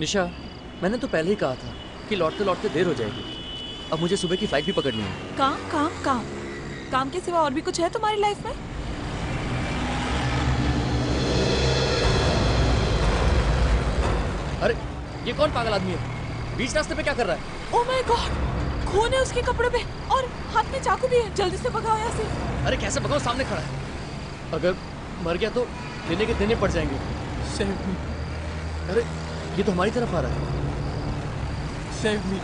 निशा, मैंने तो पहले ही कहा था कि लौटते लौटते देर हो जाएगी। अब मुझे सुबह की फ्लाइट भी पकड़नी है। काम काम काम काम के सिवा और भी कुछ है तुम्हारी लाइफ में? अरे ये कौन पागल आदमी है? बीच रास्ते पे क्या कर रहा है? ओह माय गॉड, खून है उसके कपड़े पे और हाथ में चाकू भी है। जल्दी से भगाओ यहाँ से। अरे कैसे भगाओ? सामने खड़ा है। अगर मर गया तो देने के देने पड़ जाएंगे। Save me. अरे ये तो हमारी तरफ आ रहा है। Save me.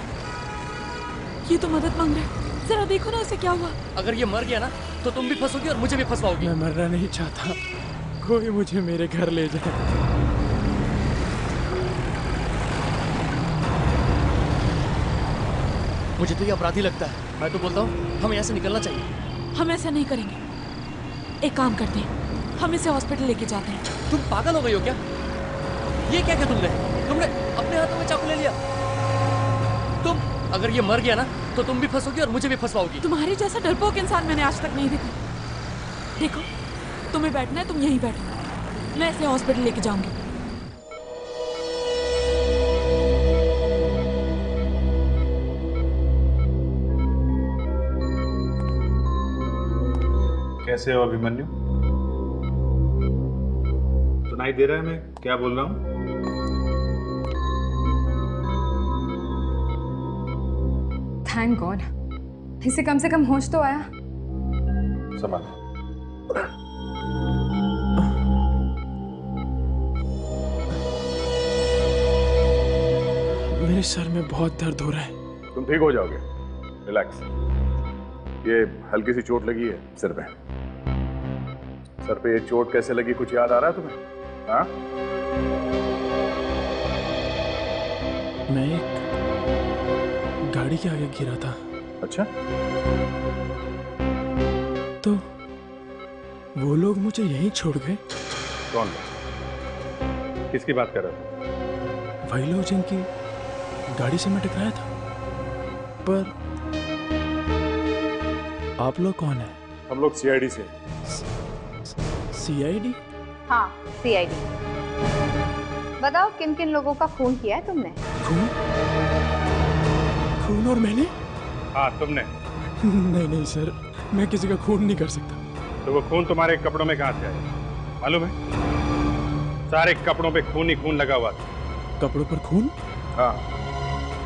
ये तो मदद मांग रहा है। जरा देखो ना उसे क्या हुआ। अगर ये मर गया ना तो तुम भी फंसोगी और मुझे भी फंसवाओगी। मैं मरना नहीं चाहता, कोई मुझे मेरे घर ले जाए। मुझे तो ये अपराधी लगता है। मैं तो बोलता हूँ हमें यहाँ से निकलना चाहिए। हम ऐसा नहीं करेंगे। एक काम करते हैं, हम इसे हॉस्पिटल लेके जाते हैं। तुम पागल हो गई हो क्या? ये क्या किया तुमने अपने हाथों में चाकू ले लिया। तुम अगर ये मर गया ना तो तुम भी फंसोगी और मुझे भी फंसवाओगी। तुम्हारे जैसा डरपोक इंसान मैंने आज तक नहीं देखा। देखो, तुम्हें बैठना है, तुम यहीं बैठो। मैं इसे हॉस्पिटल लेके जाऊंगी। कैसे हो अभिमन्यु? सुनाई दे रहा है मैं क्या बोल रहा हूँ? थैंक गॉड, इसे कम से कम होश तो आया। संभाल। मेरे सर में बहुत दर्द हो रहा है। तुम ठीक हो जाओगे, रिलैक्स। ये हल्की सी चोट लगी है सिर पे। सर पे ये चोट कैसे लगी, कुछ याद आ रहा है तुम्हें? हाँ? मैं एक गाड़ी के आगे गिरा था। अच्छा? तो वो लोग मुझे यहीं छोड़ गए। कौन लोग? किसकी बात कर रहे हो? वही लोग जिनकी गाड़ी से मैं टकराया था। पर आप लोग कौन है? हम लोग सीआईडी से। सीआईडी? हाँ, सीआईडी। बताओ किन किन लोगों का खून किया है तुमने? खून? खून और मैंने? हाँ तुमने। नहीं सर, मैं किसी का खून नहीं कर सकता। तो वो खून तुम्हारे कपड़ों में कहाँ से आया मालूम है? सारे कपड़ों पे खून ही खून लगा हुआ था। कपड़ों पर खून? हाँ,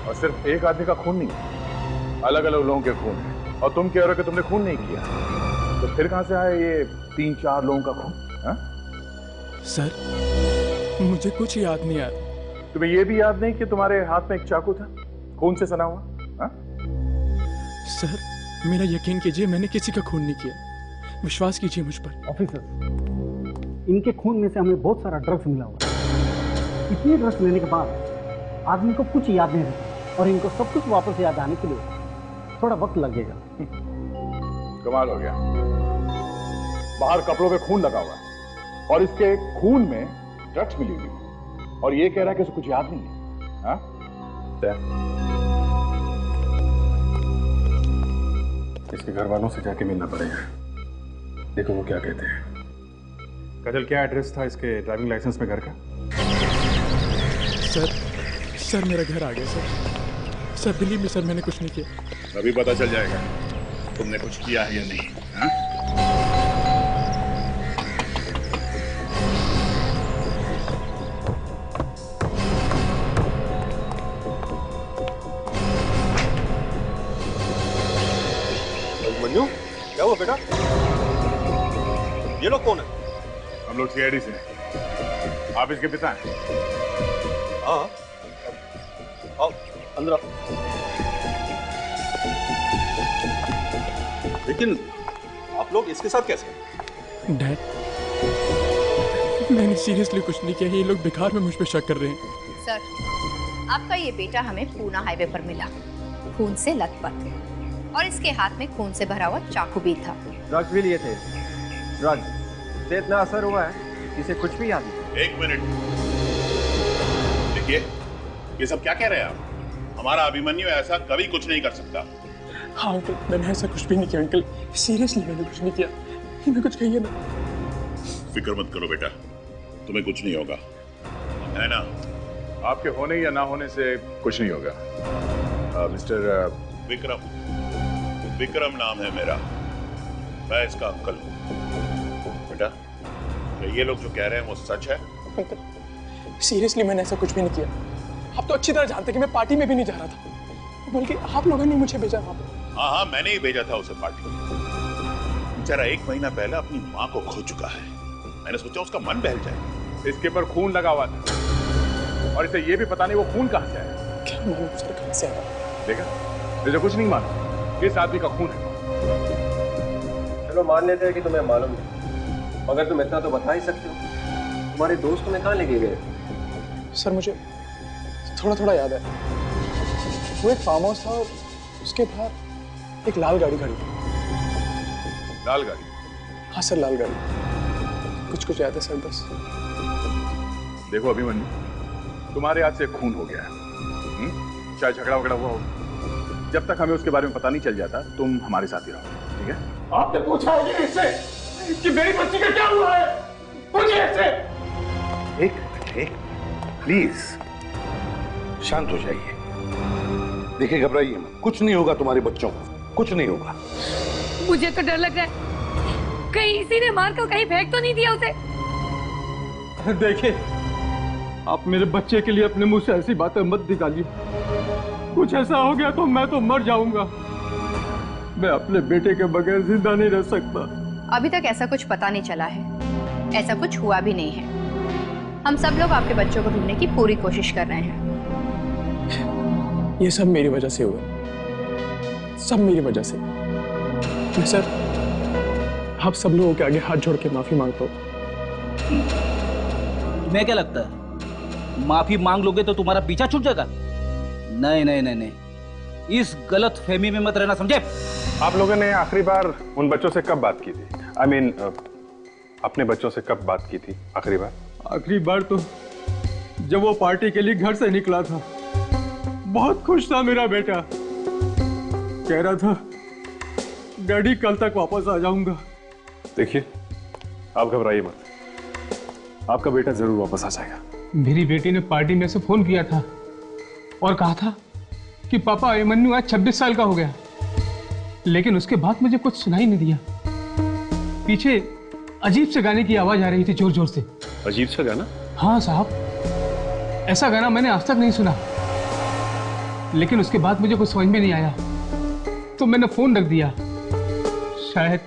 और सिर्फ एक आदमी का खून नहीं, अलग अलग लोगों के खून है। और तुम कह रहे हो कि तुमने खून नहीं किया, तो फिर कहां से आया ये 3-4 लोगों का खून? हाँ? सर मुझे कुछ याद नहीं आता। तुम्हें ये भी याद नहीं कि तुम्हारे हाथ में एक चाकू था खून से सना हुआ? हाँ? सर मेरा यकीन कीजिए, मैंने किसी का खून नहीं किया। विश्वास कीजिए मुझ पर। ऑफिसर, इनके खून में से हमें बहुत सारा ड्रग्स मिला हुआ है। इतने ड्रग्स लेने के बाद आदमी को कुछ याद नहीं रहता और इनको सब कुछ वापस याद आने के लिए थोड़ा वक्त लगेगा। कमाल हो गया। बाहर कपड़ों पे खून लगा हुआ है और इसके खून में ड्रग्स मिली हुई है और ये कह रहा है कि उसे कुछ याद नहीं है। हाँ? इसके घर वालों से जाके मिलना पड़ेगा। देखो वो क्या कहते हैं। काजल, क्या एड्रेस था इसके ड्राइविंग लाइसेंस में घर का? सर मेरा घर आ गया सर बिलीव मी सर, मैंने कुछ नहीं किया। अभी पता चल जाएगा तुमने कुछ किया है या नहीं। हाँ? अभिमन्यु, क्या हुआ बेटा? ये लोग कौन है? हम लोग सीआईडी से हैं। आप इसके पिता हैं? हाँ, आओ अंदर आओ। लेकिन आप लोग इसके साथ कैसे? डैड, मैंने सीरियसली कुछ नहीं किया। ये लोग बेकार में मुझ पे शक कर रहे हैं। सर, आपका ये बेटा हमें पूना हाईवे पर मिला, खून से लथपथ, और इसके हाथ में खून से भरा हुआ चाकू भी था। ड्रग्स भी लिए थे। ड्रग्स से इतना असर हुआ है इसे कुछ भी याद नहीं। एक मिनट देखिए, ये सब क्या कह रहे हैं आप? हमारा अभिमन्यु ऐसा कभी कुछ नहीं कर सकता। हाँ अंकल, मैंने ऐसा कुछ भी नहीं किया अंकल। सीरियसली मैंने कुछ नहीं किया। मैं कुछ कहिए ना। फिक्र मत करो बेटा, तुम्हें कुछ नहीं होगा, है ना? आपके होने या ना होने से कुछ नहीं होगा। मिस्टर विक्रम, विक्रम नाम है मेरा, मैं इसका अंकल हूँ। बेटा, क्या ये लोग जो कह रहे हैं वो सच है? अंकल, सीरियसली मैंने ऐसा कुछ भी नहीं किया। आप तो अच्छी तरह जानते कि मैं पार्टी में भी नहीं जा रहा था, बल्कि आप लोगों ने मुझे भेजा वहां पर। हाँ, मैंने ही भेजा था उसे पार्टी में। बेचारा 1 महीना पहले अपनी माँ को खो चुका है। मैंने सोचा उसका मन बहल जाए। इसके पर खून लगा हुआ था और इसे ये भी पता नहीं वो खून कहां से आया। क्या मालूम सर कहां से आया? देखा, तुझे कुछ नहीं मालूम, इस आदमी का खून है। चलो मान लेते हैं कि तुम्हें मालूम नहीं, मगर तुम इतना तो बता ही सकते हो, तुम्हारे दोस्त तुम्हें कहाँ लेके गए? सर मुझे थोड़ा थोड़ा याद है। वो एक फार्म हाउस था और उसके बाहर एक लाल गाड़ी खड़ी थी। लाल गाड़ी? हाँ सर, लाल गाड़ी। कुछ याद है सर बस। देखो अभिमन्यु, तुम्हारे हाथ से खून हो गया है। चाहे झगड़ा वगड़ा हुआ हो, जब तक हमें उसके बारे में पता नहीं चल जाता तुम हमारे साथ ही रहो, ठीक है? आपने पूछा है इससे कि मेरी बच्ची का क्या हुआ है? पूछिए इससे। एक प्लीज शांत हो जाइए। देखिए, घबराइए मत, कुछ नहीं होगा तुम्हारे बच्चों को, कुछ नहीं होगा। मुझे तो डर लग रहा है, कहीं इसी ने मार कर कहीं फेंक तो नहीं दिया उसे। देखिए, आप मेरे बच्चे के लिए अपने मुंह से ऐसी बातें मत निकालिए। कुछ ऐसा हो गया तो मैं तो मर जाऊंगा। मैं अपने बेटे के बगैर जिंदा नहीं रह सकता। अभी तक ऐसा कुछ पता नहीं चला है, ऐसा कुछ हुआ भी नहीं है। हम सब लोग आपके बच्चों को ढूंढने की पूरी कोशिश कर रहे हैं। ये सब मेरी वजह से हुआ, सब मेरी वजह से। मैं सर आप सब लोगों के आगे हाथ जोड़ के माफी मांगता हूँ। तुम्हें क्या लगता है माफी मांग लोगे तो तुम्हारा पीछा छूट जाएगा? नहीं नहीं नहीं नहीं, इस गलत फहमी में मत रहना, समझे? आप लोगों ने आखिरी बार उन बच्चों से कब बात की थी? I mean, अपने बच्चों से कब बात की थी आखिरी बार? आखिरी बार तो जब वो पार्टी के लिए घर से निकला था। बहुत खुश था मेरा बेटा, कह रहा था डैडी कल तक वापस आ जाऊंगा। देखिए, आप घबराइए मत, आपका बेटा जरूर वापस आ जाएगा। मेरी बेटी ने पार्टी में से फोन किया था और कहा था कि पापा अभिमन्यु आज 26 साल का हो गया, लेकिन उसके बाद मुझे कुछ सुनाई नहीं दिया। पीछे अजीब से गाने की आवाज आ रही थी, जोर जोर से। अजीब सा गाना? हाँ साहब, ऐसा गाना मैंने आज तक नहीं सुना। लेकिन उसके बाद मुझे कुछ समझ में नहीं आया तो मैंने फोन रख दिया। शायद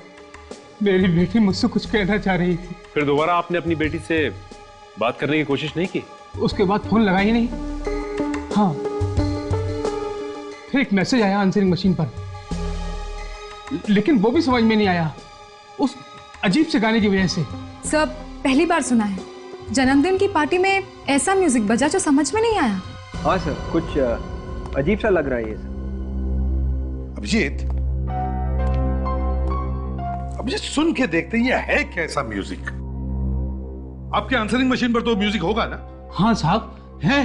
मेरी बेटी मुझसे कुछ कहना चाह रही थी। फिर दोबारा आपने अपनी बेटी से बात करने की कोशिश नहीं की? उसके बाद फोन लगा ही नहीं। हाँ, फिर एक मैसेज आया आंसरिंग मशीन पर, लेकिन वो भी समझ में नहीं आया उस अजीब से गाने की वजह से। सब पहली बार सुना है, जन्मदिन की पार्टी में ऐसा म्यूजिक बजा जो समझ में नहीं आया। हाँ सर, कुछ अजीब सा लग रहा है ये सर। अभिजीत, अभिजीत सुन के देखते हैं, ये है कैसा म्यूजिक? आपके आंसरिंग मशीन पर तो म्यूजिक होगा ना? हाँ साहब, है।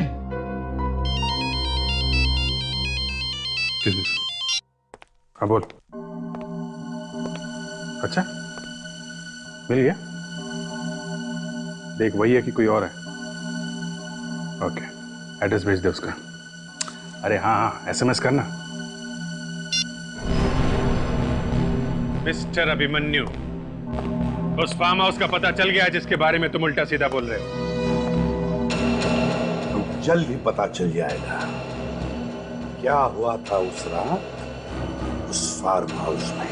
हाँ बोल। अच्छा, मिल गया? देख, वही है कि कोई और है? ओके, एड्रेस भेज दे उसका। अरे हाँ, एसएमएस करना। मिस्टर अभिमन्यु, उस फार्म हाउस का पता चल गया जिसके बारे में तुम उल्टा सीधा बोल रहे हो? तो जल्द ही पता चल जाएगा क्या हुआ था उस रात उस फार्म हाउस में।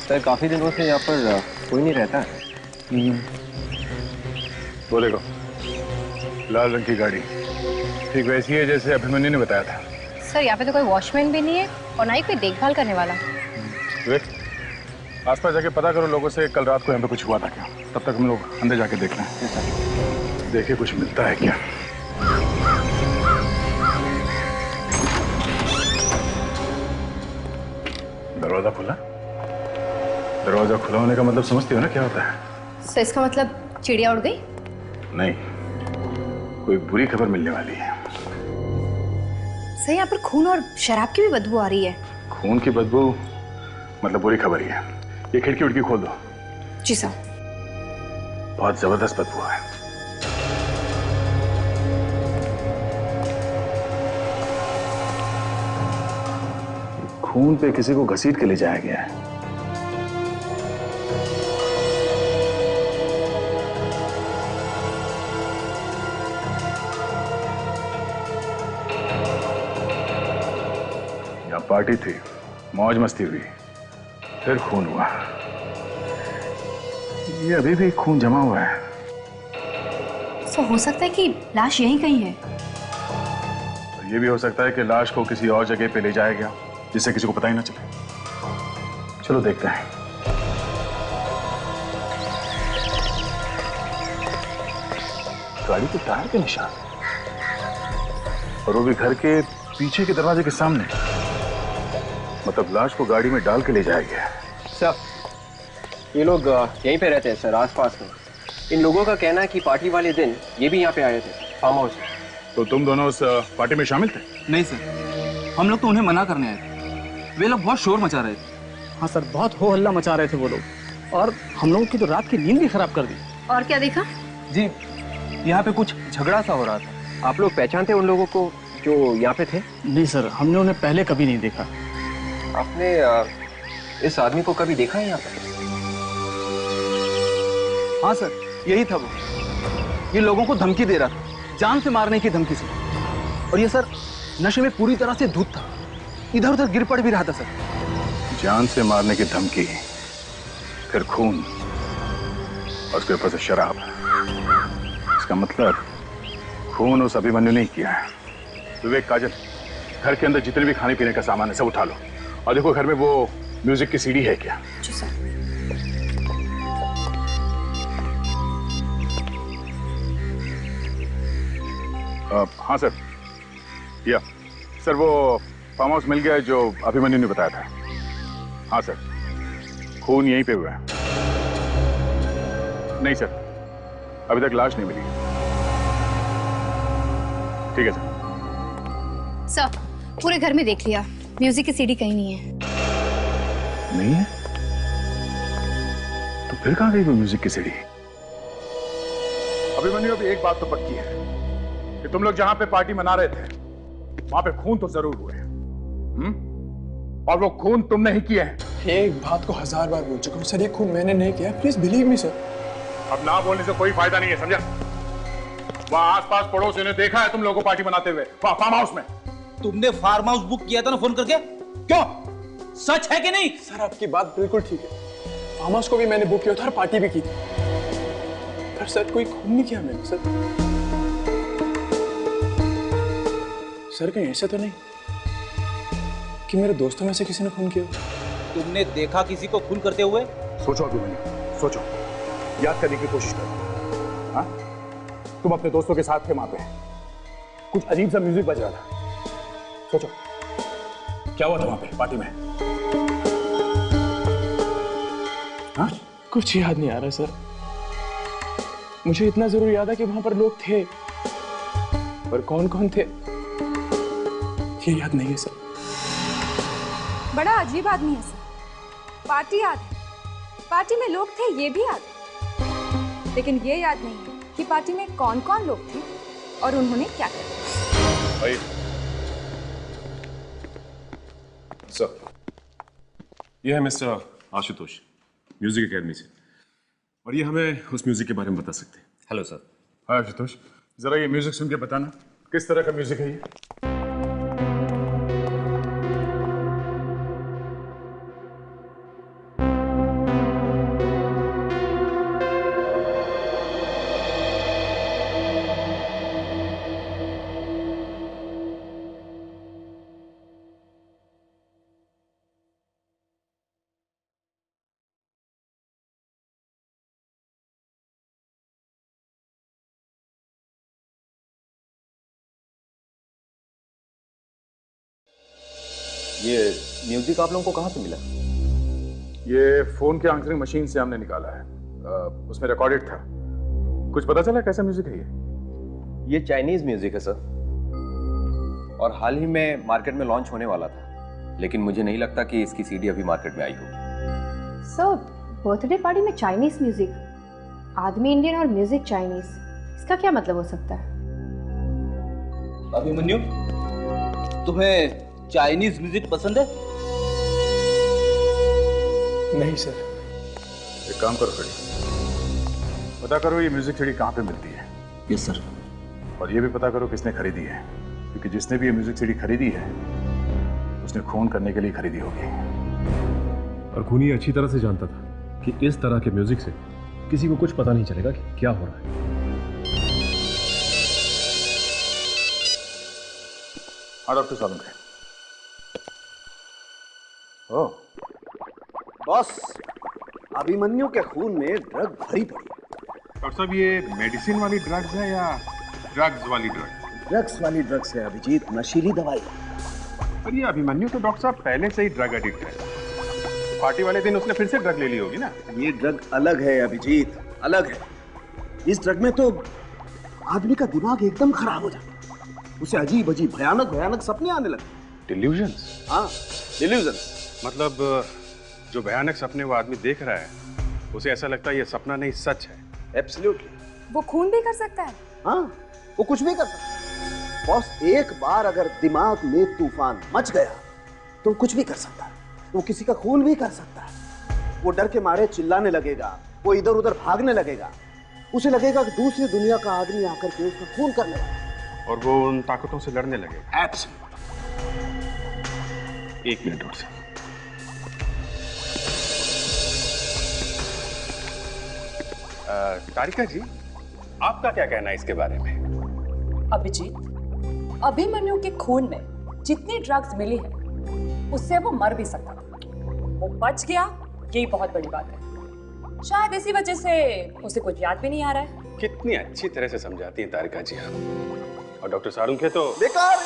सर, काफी दिनों से यहाँ पर कोई नहीं रहता है। बोलेगा, लाल रंग की गाड़ी ठीक वैसी है जैसे अभिमन्यु ने बताया था। सर, यहाँ पे तो कोई वॉचमैन भी नहीं है और ना ही कोई देखभाल करने वाला। देख, आसपास जाके पता करो लोगों से कल रात को यहाँ पे कुछ हुआ था क्या। तब तक हम लोग अंदर जाके देख लें, देखिए कुछ मिलता है क्या। दरवाजा खुला? दरवाजा खुला होने का मतलब समझती हो ना क्या होता है? सर, इसका मतलब चिड़िया उड़ गई? नहीं, कोई बुरी खबर मिलने वाली है। सर यहाँ पर खून और शराब की भी बदबू आ रही है। खून की बदबू मतलब बुरी खबर ही है। ये खिड़की उड़की खोल दो। जी सर। बहुत जबरदस्त बदबू है। खून पे किसी को घसीट के ले जाया गया है। यहाँ पार्टी थी, मौज मस्ती हुई, फिर खून हुआ। ये अभी भी खून जमा हुआ है। तो हो सकता है कि लाश यहीं कहीं है। और ये भी हो सकता है कि लाश को किसी और जगह पे ले जाया गया जिससे किसी को पता ही ना चले। चलो देखते हैं। गाड़ी के टायर के निशान और वो भी घर के पीछे के दरवाजे के सामने। मतलब लाश को गाड़ी में डाल के ले जाया गया। सर, ये लोग यहीं पे रहते हैं सर, आसपास में। इन लोगों का कहना है कि पार्टी वाले दिन ये भी यहाँ पे आए थे, फार्म हाउस। तो तुम दोनों उस पार्टी में शामिल थे? नहीं सर, हम लोग तो उन्हें मना करने आए थे। वे लोग बहुत शोर मचा रहे थे। हाँ सर, बहुत हो हल्ला मचा रहे थे वो लोग, और हम लोगों की तो रात की नींद भी खराब कर दी। और क्या देखा? जी, यहाँ पे कुछ झगड़ा सा हो रहा था। आप लोग पहचानते उन लोगों को जो यहाँ पे थे? नहीं सर, हमने उन्हें पहले कभी नहीं देखा। आपने इस आदमी को कभी देखा है यहाँ पे? हाँ सर, यही था वो। ये लोगों को धमकी दे रहा था, जान से मारने की धमकी से। और ये सर नशे में पूरी तरह से धुत था, इधर उधर गिर पड़ भी रहा था सर। जान से मारने की धमकी, फिर खून और उसके ऊपर से शराब। इसका मतलब खून उस अभिमन्यु ने किया है। विवेक, काजल, घर के अंदर जितने भी खाने पीने का सामान है सब उठा लो, और देखो घर में वो म्यूजिक की सीडी है क्या। जी सर। हाँ सर, या सर वो फार्म हाउस मिल गया है जो अभिमन्यु ने बताया था। हाँ सर, खून यहीं पे हुआ है। नहीं सर, अभी तक लाश नहीं मिली। ठीक है सर। सर, पूरे घर में देख लिया, म्यूजिक की सीडी कहीं नहीं है। नहीं है? तो फिर कहाँ गई वो म्यूजिक की सीडी? अभिमन्यु, अभी एक बात तो पक्की है कि तुम लोग जहां पे पार्टी मना रहे थे वहां पे खून तो जरूर हुए। और वो खून तुमने ही किए हैं। एक बात को 1000 बार बोल चुका हूं सर, ये खून मैंने नहीं किया। Please believe me sir. अब ना बोलने से कोई फायदा नहीं है, समझा? वहां आसपास पड़ोसियों ने देखा है तुम लोगों को पार्टी मनाते हुए फार्म हाउस में। तुमने फार्म हाउस बुक किया था ना फोन करके? क्यों? सच है कि नहीं? सर आपकी बात बिल्कुल ठीक है, फार्म हाउस को भी मैंने बुक किया था और पार्टी भी की थी, पर सर कोई खून नहीं किया मैंने। सर कहीं ऐसा तो नहीं कि मेरे दोस्तों में से किसी ने खून किया? तुमने देखा किसी को खून करते हुए? सोचो अभिमन्यु, सोचो, याद करने की कोशिश करो। हाँ, तुम अपने दोस्तों के साथ थे वहां पे, कुछ अजीब सा म्यूजिक बज रहा था। सोचो क्या हुआ था वहां पे पार्टी में? हाँ, कुछ याद नहीं आ रहा सर। मुझे इतना जरूर याद है कि वहां पर लोग थे, पर कौन कौन थे ये याद नहीं है सर। बड़ा अजीब आदमी है सर। पार्टी याद है, पार्टी में लोग थे ये भी याद है, लेकिन ये याद नहीं है कि पार्टी में कौन कौन लोग थे और उन्होंने क्या किया। सर, ये है मिस्टर आशुतोष, म्यूजिक एकेडमी से, और ये हमें उस म्यूजिक के बारे में बता सकते हैं। Hello sir. हाँ आशुतोष, जरा ये म्यूजिक सुन के बताना किस तरह का म्यूजिक है ये? ये म्यूजिक आप लोगों को कहाँ से मिला? ये फोन के आंसरिंग मशीन से हमने निकाला है। उसमें रिकॉर्डेड था। कुछ पता चला कैसा म्यूजिक है ये? ये चाइनीज म्यूजिक है सर, और हाल ही में मार्केट में लॉन्च होने वाला था, लेकिन मुझे नहीं लगता कि इसकी सीडी अभी मार्केट में आई हो। सर, बर्थडे पार्टी में चाइनीज म्यूजिक, आदमी इंडियन और म्यूजिक चाइनीज, इसका क्या मतलब हो सकता है? अभिमन्यु, तुम्हें चाइनीज म्यूजिक पसंद है? नहीं सर। एक काम करो खड़ी, पता करो ये म्यूजिक सीडी कहाँ पे मिलती है। Yes sir. और ये भी पता करो किसने खरीदी है, क्योंकि जिसने भी ये म्यूजिक सीडी खरीदी है उसने खून करने के लिए खरीदी होगी। और खूनी अच्छी तरह से जानता था कि इस तरह के म्यूजिक से किसी को कुछ पता नहीं चलेगा कि क्या हो रहा है। हाँ डॉक्टर सालुंखे। ओह बॉस, अभिमन्यु के खून में ड्रग भरी पड़ी है। डॉक्टर साहब, ये मेडिसिन वाली ड्रग्स है या ड्रग्स वाली ड्रग्स? ड्रग्स वाली ड्रग्स है अभिजीत, नशीली दवाई। पर ये अभिमन्यु तो डॉक्टर साहब पहले से ही ड्रग एडिक्ट है। पार्टी वाले दिन उसने फिर से ड्रग ले ली होगी ना? ये ड्रग अलग है अभिजीत, अलग है। इस ड्रग में तो आदमी का दिमाग एकदम खराब हो जाता है, उसे अजीब अजीब भयानक भयानक सपने आने लगते। डिल्यूजन्स? हाँ, डिल्यूजन्स। मतलब जो भयानक सपने वो आदमी देख रहा है उसे ऐसा लगता है ये सपना नहीं सच है। एब्सोल्युटली। वो खून भी कर सकता है? हाँ, वो कुछ भी कर सकता है बॉस। एक बार अगर दिमाग में तूफान मच गया तो कुछ भी कर सकता है। वो किसी का खून भी कर सकता है। वो डर के मारे चिल्लाने लगेगा, वो इधर उधर भागने लगेगा, उसे लगेगा कि दूसरी दुनिया का आदमी आकर के उसका खून करने वाला है, और वो उन ताकतों से लड़ने लगेगा। एब्सोल्युटली। एक मिनट और से। तारिका जी, आपका क्या कहना है इसके बारे में? अभिजीत, अभिमन्यु के खून में जितनी ड्रग्स मिली है उससे वो मर भी सकता था। वो बच गया, यही बहुत बड़ी बात है। शायद इसी वजह से उसे कुछ याद भी नहीं आ रहा है। कितनी अच्छी तरह से समझाती हैं तारिका जी आप। और डॉक्टर सालुंखे तो बेकार।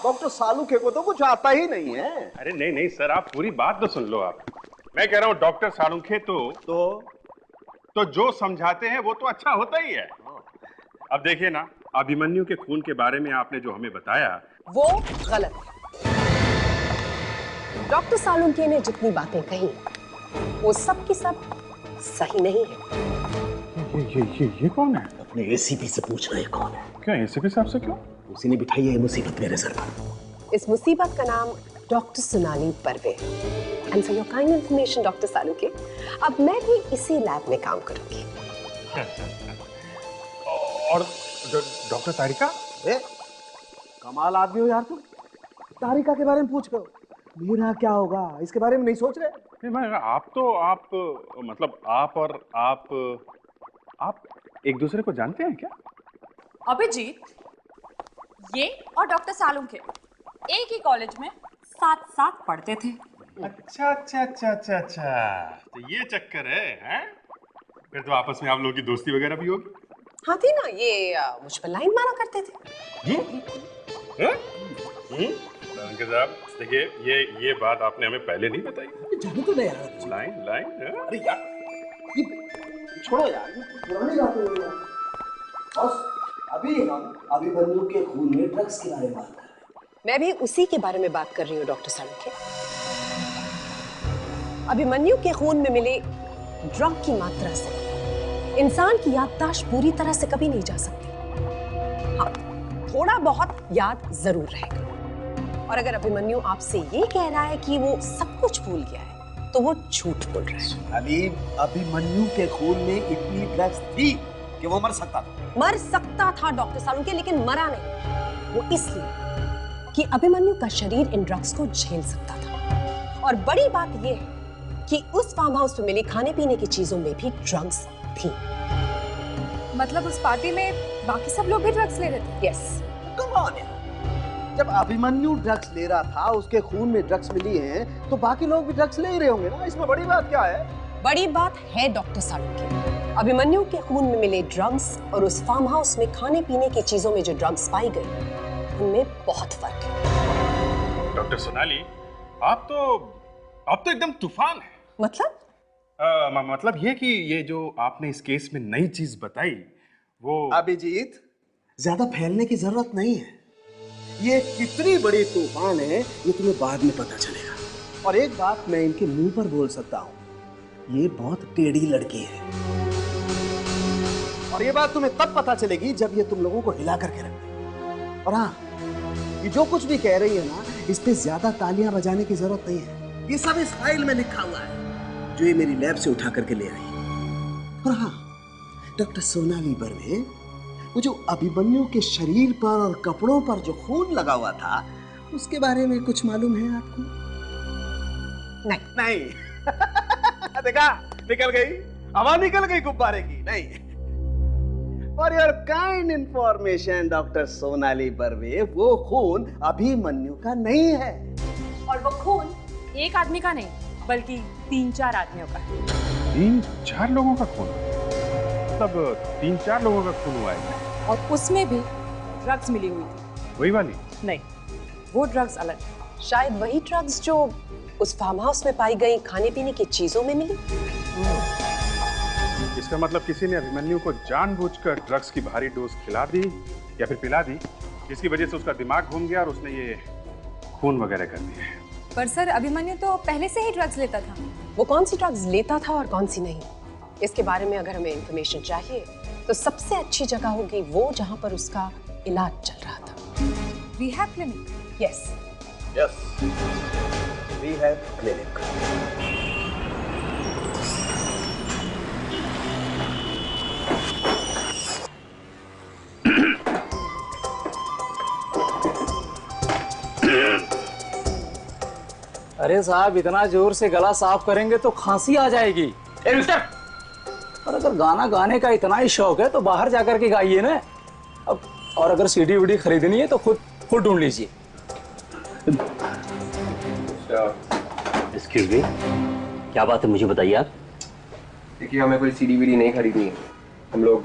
डॉक्टर सालुंखे को तो कुछ आता ही नहीं है। अरे नहीं नहीं सर, आप पूरी बात तो सुन लो। आप, मैं कह रहा हूँ डॉक्टर सालुंखे तो जो समझाते हैं वो तो अच्छा होता ही है। अब देखिए ना, अभिमन्यु के खून के बारे में आपने जो हमें बताया वो गलत है। डॉक्टर सालुंखे ने जितनी बातें कही वो सब की सब सही नहीं है। ये कौन है? अपने एसीपी से पूछ रहे कौन है। क्या एसीपी साहब से? क्यों? उसी ने बिठाई है मुसीबत मेरे सर पर। इस मुसीबत का नाम doctor Sonali Parve. And for your kind information doctor Salunkhe, अब मैं भी इसी लैब में काम करूंगी। और डॉक्टर तारिका? कमाल आदमी हो यार तुम। तारिका के बारे में पूछ रहे हो, मेरा क्या होगा इसके बारे में नहीं सोच रहे? आप एक दूसरे को जानते हैं क्या? अभिजीत, ये और डॉक्टर सालुंखे एक ही कॉलेज में साथ साथ पढ़ते थे। अच्छा, तो ये चक्कर है, हैं? फिर तो आपस में आप लोगों की दोस्ती वगैरह भी होगी। हाँ थी ना, ये मुझ पर लाइन मारा करते थे। साहब देखिए, ये बात आपने हमें पहले नहीं बताई। जाने तो नहीं यार। लाइन। अरे यार, ये छोड़ो यार, पुरानी बातें हो यार। बस अभी हम अभिमन्यु के खून में ड्रग्स के बारे में बात कर रहे हैं। मैं भी उसी के बारे में बात कर रही हूँ डॉक्टर सालुंखे। अभिमन्यु के खून में मिले ड्रग की मात्रा से इंसान की याददाश्त पूरी तरह से कभी नहीं जा सकती। हाँ, थोड़ा बहुत याद जरूर रहेगा। और अगर अभिमन्यु आपसे ये कह रहा है कि वो सब कुछ भूल गया है तो वो झूठ बोल रहा है। अभिमन्यु के खून में इतनी ड्रग्स थी कि वो मर सकता था डॉक्टर सालुंखे, लेकिन मरा नहीं। वो इसलिए कि अभिमन्यु का शरीर इन ड्रग्स को झेल सकता था। और बड़ी बात यह है कि उस फार्म हाउस में मिली खाने पीने की चीजों में भी ड्रग्स थी। मतलब उस पार्टी में बाकी सब लोग भी ड्रग्स ले रहे थे? यस। कम ऑन यार, जब अभिमन्यु ड्रग्स ले रहा था, उसके खून में ड्रग्स मिली हैं, तो बाकी लोग भी ड्रग्स ले ही रहे होंगे ना। इसमें बड़ी बात क्या है? बड़ी बात है डॉक्टर सालुंखे, अभिमन्यु के खून में मिले ड्रग्स और उस फार्म हाउस में खाने पीने की चीजों में जो ड्रग्स पाई गई उनमें बहुत फर्क है। डॉक्टर सोनाली, आप तो एकदम तूफान है। मतलब ये कि ये जो आपने इस केस में नई चीज बताई वो। अभिजीत, ज्यादा फैलने की जरूरत नहीं है। ये कितनी बड़ी तूफान है ये तुम्हें बाद में पता चलेगा। और एक बात मैं इनके मुंह पर बोल सकता हूँ, ये बहुत टेढ़ी लड़की है। और ये बात तुम्हें तब पता चलेगी जब ये तुम लोगों को हिला करके रख दे। और हाँ, ये जो कुछ भी कह रही है ना, इस पे ज्यादा तालियां बजाने की जरूरत नहीं है। ये सब इस फाइल में लिखा हुआ है जो ये मेरी लैब से उठा करके ले आई। और हाँ, डॉक्टर सोनाली बर्वे, वो जो अभिमन्यु के शरीर पर और कपड़ों पर जो खून लगा हुआ था, उसके बारे में कुछ मालूम है आपको? नहीं। देखा, निकल गई, हवा निकल गई गुब्बारे की। नहीं। For your kind information doctor Sonali Barve, वो खून अभिमन्यु का नहीं है। और वो खून एक आदमी का नहीं, बल्कि 3-4 आदमियों का है। 3-4 लोगों का खून? मतलब 3-4 लोगों का खून हुआ है? और उसमें भी ड्रग्स मिली हुई थी। वही वाली? नहीं, वो ड्रग्स अलग। शायद वही ड्रग्स जो उस फार्म हाउस में पाई गई खाने पीने की चीजों में मिली। इसका मतलब किसी ने अभिमन्यु को जानबूझकर ड्रग्स की भारी डोज खिला दी या फिर पिला दी, जिसकी वजह से उसका दिमाग घूम गया और उसने ये खून वगैरह कर दिया। पर सर, अभिमन्यु तो पहले से ही ड्रग्स लेता था। वो कौन सी ड्रग्स लेता था और कौन सी नहीं, इसके बारे में अगर हमें इंफॉर्मेशन चाहिए तो सबसे अच्छी जगह होगी वो जहां पर उसका इलाज चल रहा था। Rehab clinic? Yes. Rehab clinic. अरे साहब, इतना जोर से गला साफ करेंगे तो खांसी आ जाएगी। ए मिस्टर, और अगर गाना गाने का इतना ही शौक है तो बाहर जाकर के गाइए ना। अब और अगर सीडी वीडी खरीदनी है तो खुद ढूंढ लीजिए। एक्सक्यूज मी, क्या बात है, मुझे बताइए आप। देखिए, हमें कोई सीडी वीडी नहीं खरीदनी है, हम लोग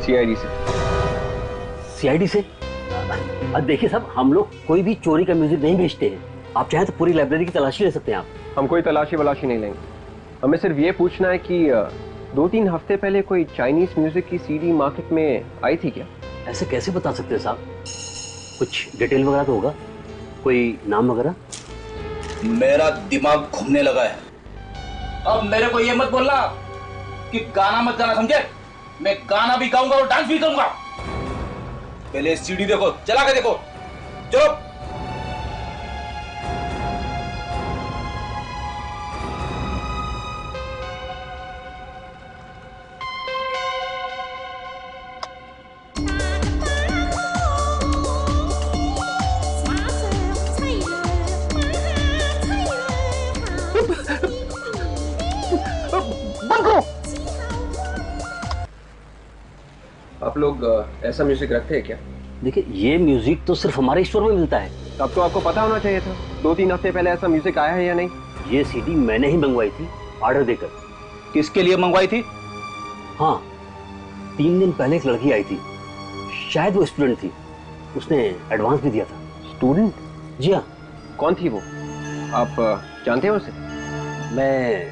सीआईडी से। सीआईडी से? अब देखिए साहब, हम लोग कोई भी चोरी का म्यूजिक नहीं बेचते हैं। आप चाहें तो पूरी लाइब्रेरी की तलाशी ले सकते हैं आप। हम कोई तलाशी वलाशी नहीं लेंगे, हमें सिर्फ ये पूछना है कि 2-3 हफ्ते पहले कोई चाइनीज म्यूजिक की सीडी मार्केट में आई थी क्या? ऐसे कैसे बता सकते हैं साहब, कुछ डिटेल वगैरह तो होगा, कोई नाम वगैरह? मेरा दिमाग घूमने लगा है। अब मेरे को ये मत बोलना कि गाना मत गाना, समझे? मैं गाना भी गाऊंगा और डांस भी करूंगा। पहले सीडी देखो, चला के देखो। चलो। आप लोग ऐसा म्यूजिक रखते हैं क्या? देखिए, ये म्यूजिक तो सिर्फ हमारे स्टोर में मिलता है। तब तो आपको पता होना चाहिए था, 2-3 हफ्ते पहले ऐसा म्यूजिक आया है या नहीं? ये सीडी मैंने ही मंगवाई थी ऑर्डर देकर। किसके लिए मंगवाई थी? हाँ, 3 दिन पहले एक लड़की आई थी, शायद वो स्टूडेंट थी, उसने एडवांस भी दिया था। स्टूडेंट? जी हाँ। कौन थी वो, आप जानते हैं उसे? मैं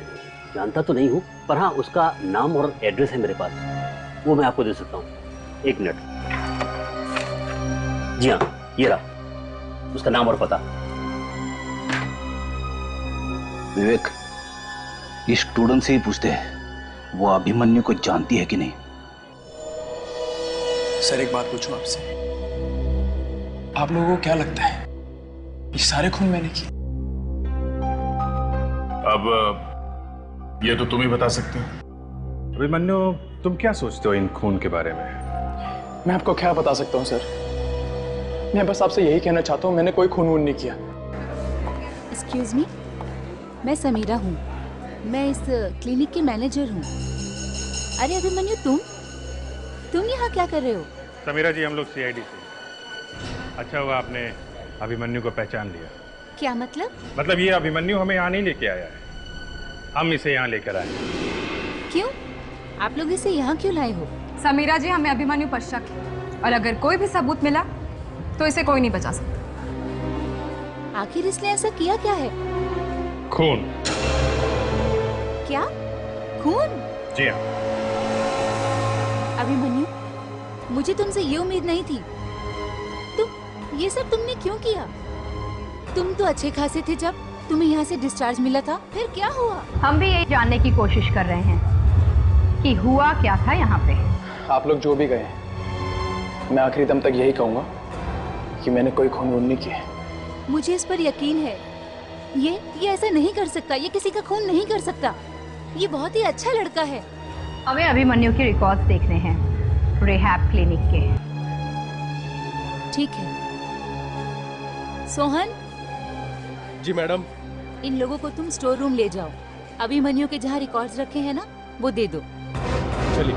जानता तो नहीं हूँ, पर हाँ, उसका नाम और एड्रेस है मेरे पास, वो मैं आपको दे सकता हूँ। 1 मिनट। जी हाँ, ये रहा उसका नाम और पता। विवेक, इस स्टूडेंट से ही पूछते हैं वो अभिमन्यु को जानती है कि नहीं। सर, एक बात पूछूं आपसे, आप लोगों को क्या लगता है ये सारे खून मैंने किए? अब ये तो तुम ही बता सकते हो। अभिमन्यु, तुम क्या सोचते हो इन खून के बारे में? मैं आपको क्या बता सकता हूँ सर, मैं बस आपसे यही कहना चाहता हूँ, मैंने कोई खून वून नहीं किया। एक्सक्यूज मी, मैं समीरा हूँ, मैं इस क्लिनिक की मैनेजर हूँ। अरे अभिमन्यु, तुम यहाँ क्या कर रहे हो? समीरा जी, हम लोग सीआईडी से। अच्छा हुआ आपने अभिमन्यु को पहचान लिया। क्या मतलब? मतलब ये अभिमन्यु हमें यहाँ नहीं लेके आया है, हम इसे यहाँ लेकर आए। क्यों? आप लोग इसे यहाँ क्यों लाए हो? समीरा जी, हमें अभिमन्यु पर शक है और अगर कोई भी सबूत मिला तो इसे कोई नहीं बचा सकता। आखिर इसने ऐसा किया क्या है? खून। क्या? खून? जी हाँ। अभिमन्यु, मुझे तुमसे ये उम्मीद नहीं थी। तुम ये सब तुमने क्यों किया? तुम तो अच्छे खासे थे जब तुम्हें यहाँ से डिस्चार्ज मिला था, फिर क्या हुआ? हम भी यही जानने की कोशिश कर रहे हैं कि हुआ क्या था यहाँ पे। आप लोग जो भी गए, मैं आखिरी दम तक यही कहूंगा कि मैंने कोई खून वून नहीं किया। मुझे इस पर यकीन है। ये ऐसा नहीं कर सकता, ये किसी का खून नहीं कर सकता। ये बहुत ही अच्छा लड़का है। हमें अभिमन्यु के रिकॉर्ड्स देखने हैं रिहैब क्लिनिक के। ठीक है। सोहन। जी मैडम। इन लोगों को तुम स्टोर रूम ले जाओ। अभिमन्यु के जहाँ रिकॉर्ड्स रखे हैं ना, वो दे दो। चलिए।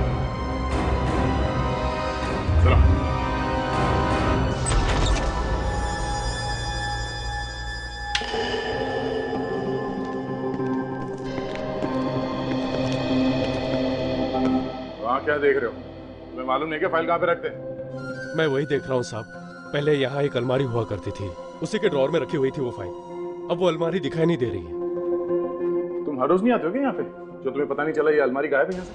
वहाँ क्या देख रहे हो? तुम्हें मालूम नहीं कि फाइल कहाँ पे रखते हैं? मैं वही देख रहा हूँ साहब। पहले यहाँ एक अलमारी हुआ करती थी, उसी के ड्रॉर में रखी हुई थी वो फाइल। अब वो अलमारी दिखाई नहीं दे रही है। तुम हर रोज नहीं आते हो क्या यहाँ पे, जो तुम्हें पता नहीं चला ये अलमारी गायब है यहाँ से?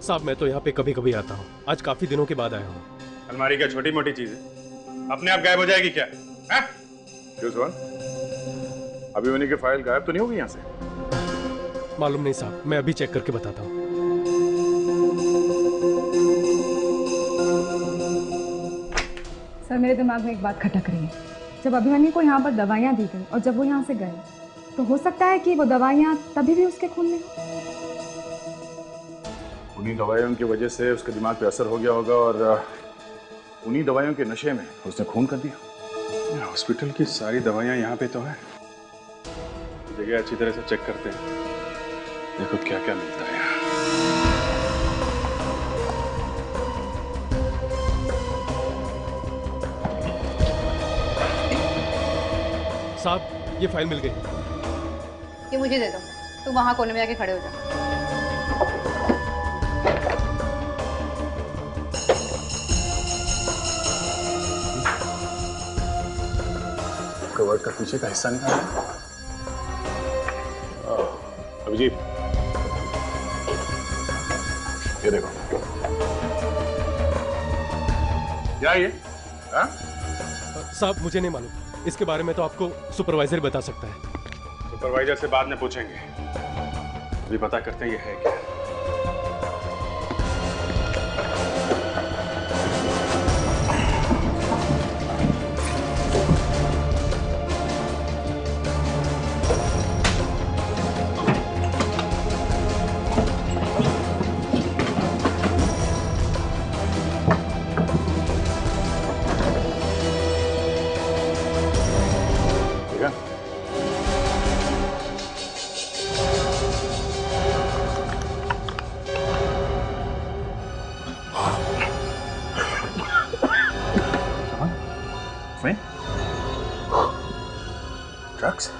साहब मैं तो यहाँ पे कभी कभी आता हूँ, आज काफी दिनों के बाद आया हूँ। अलमारी क्या छोटी मोटी चीज है, अपने आप गायब हो जाएगी क्या? क्यों सोहन, अभिमन्यु की फाइल गायब तो नहीं होगी यहाँ से? मालूम नहीं साहब, मैं अभी चेक करके बताता हूँ। सर मेरे दिमाग में एक बात खटक रही है। जब अभिमन्यु को यहाँ पर दवाइयाँ दी गई और जब वो यहाँ से गए, तो हो सकता है कि वो दवाइयाँ तभी भी उसके खून में हो। उन्हीं दवाइयों की वजह से उसके दिमाग पे असर हो गया होगा और उन्हीं दवाइयों के नशे में उसने खून कर दिया। हॉस्पिटल की सारी दवाइयाँ यहाँ पे तो है, जगह अच्छी तरह से चेक करते हैं, देखो क्या क्या मिलता है यहाँ। साहब ये फाइल मिल गई। ये मुझे दे दो, तुम वहाँ कोने में जाके खड़े हो जाओ। कवर्ड का पीछे का हिस्सा निकाला। अभिजीत ये देखो, क्या ये? साहब मुझे नहीं मालूम, इसके बारे में तो आपको सुपरवाइजर बता सकता है। सुपरवाइजर से बाद में पूछेंगे, अभी पता करते हैं ये है क्या। ड्रग्स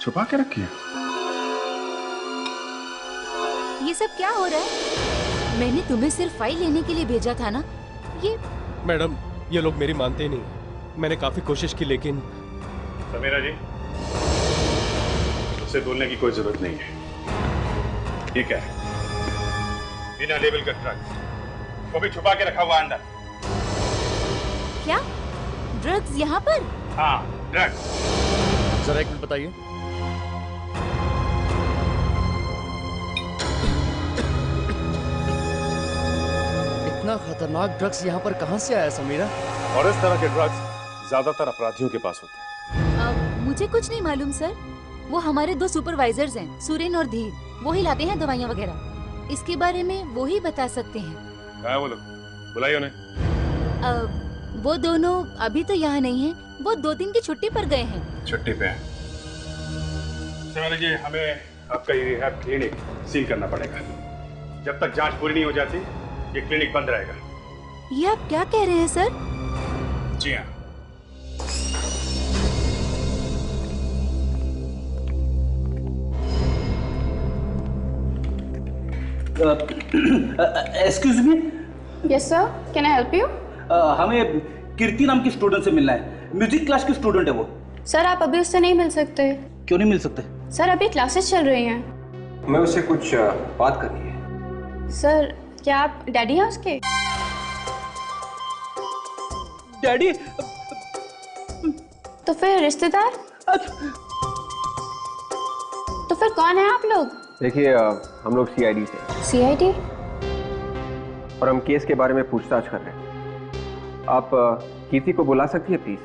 छुपा के रखी है। ये सब क्या हो रहा है? मैंने तुम्हें सिर्फ फाइल लेने के लिए भेजा था ना। ये मैडम ये लोग मेरी मानते ही नहीं। मैंने काफी कोशिश की लेकिन। समीरा जी, उससे बोलने की कोई जरूरत नहीं है। ये क्या है? बिना लेबल का ड्रग्स, वो भी छुपा के रखा हुआ अंदर। क्या ड्रग्स यहाँ पर? हाँ ड्रग्स। जरा एक मिनट बताइए। इतना खतरनाक ड्रग्स यहाँ पर कहाँ से आया समीरा? और इस तरह के ड्रग्स ज्यादातर अपराधियों के पास होते हैं। मुझे कुछ नहीं मालूम सर। वो हमारे दो सुपरवाइजर्स हैं, सुरेन और धीर। वो ही लाते हैं दवाइयाँ वगैरह। इसके बारे में वो ही बता सकते हैं। कहाँ है वो लोग? बुलाइए उन्हें। वो दोनों अभी तो यहाँ नहीं है, वो 2 दिन की छुट्टी पर गए हैं। छुट्टी पे हैं। समीरा जी, हमें आपका ये रिहैब क्लिनिक सील करना पड़ेगा। जब तक जांच पूरी नहीं हो जाती ये क्लिनिक बंद रहेगा। ये आप क्या कह रहे हैं सर? जी हाँ। Excuse me. Yes sir, can I help you? हमें कीर्ति नाम की स्टूडेंट से मिलना है। म्यूजिक क्लास की स्टूडेंट है वो। सर आप अभी उससे नहीं मिल सकते। क्यों नहीं मिल सकते? सर अभी क्लासेस चल रही हैं। हमें उससे कुछ बात करनी है। सर क्या आप डैडी हैं उसके? डैडी? तो फिर रिश्तेदार? तो फिर कौन है आप लोग? देखिए हम लोग सीआईडी से। सीआईडी? और हम केस के बारे में पूछताछ कर रहे हैं। आप कीर्ति को बुला सकती है प्लीज?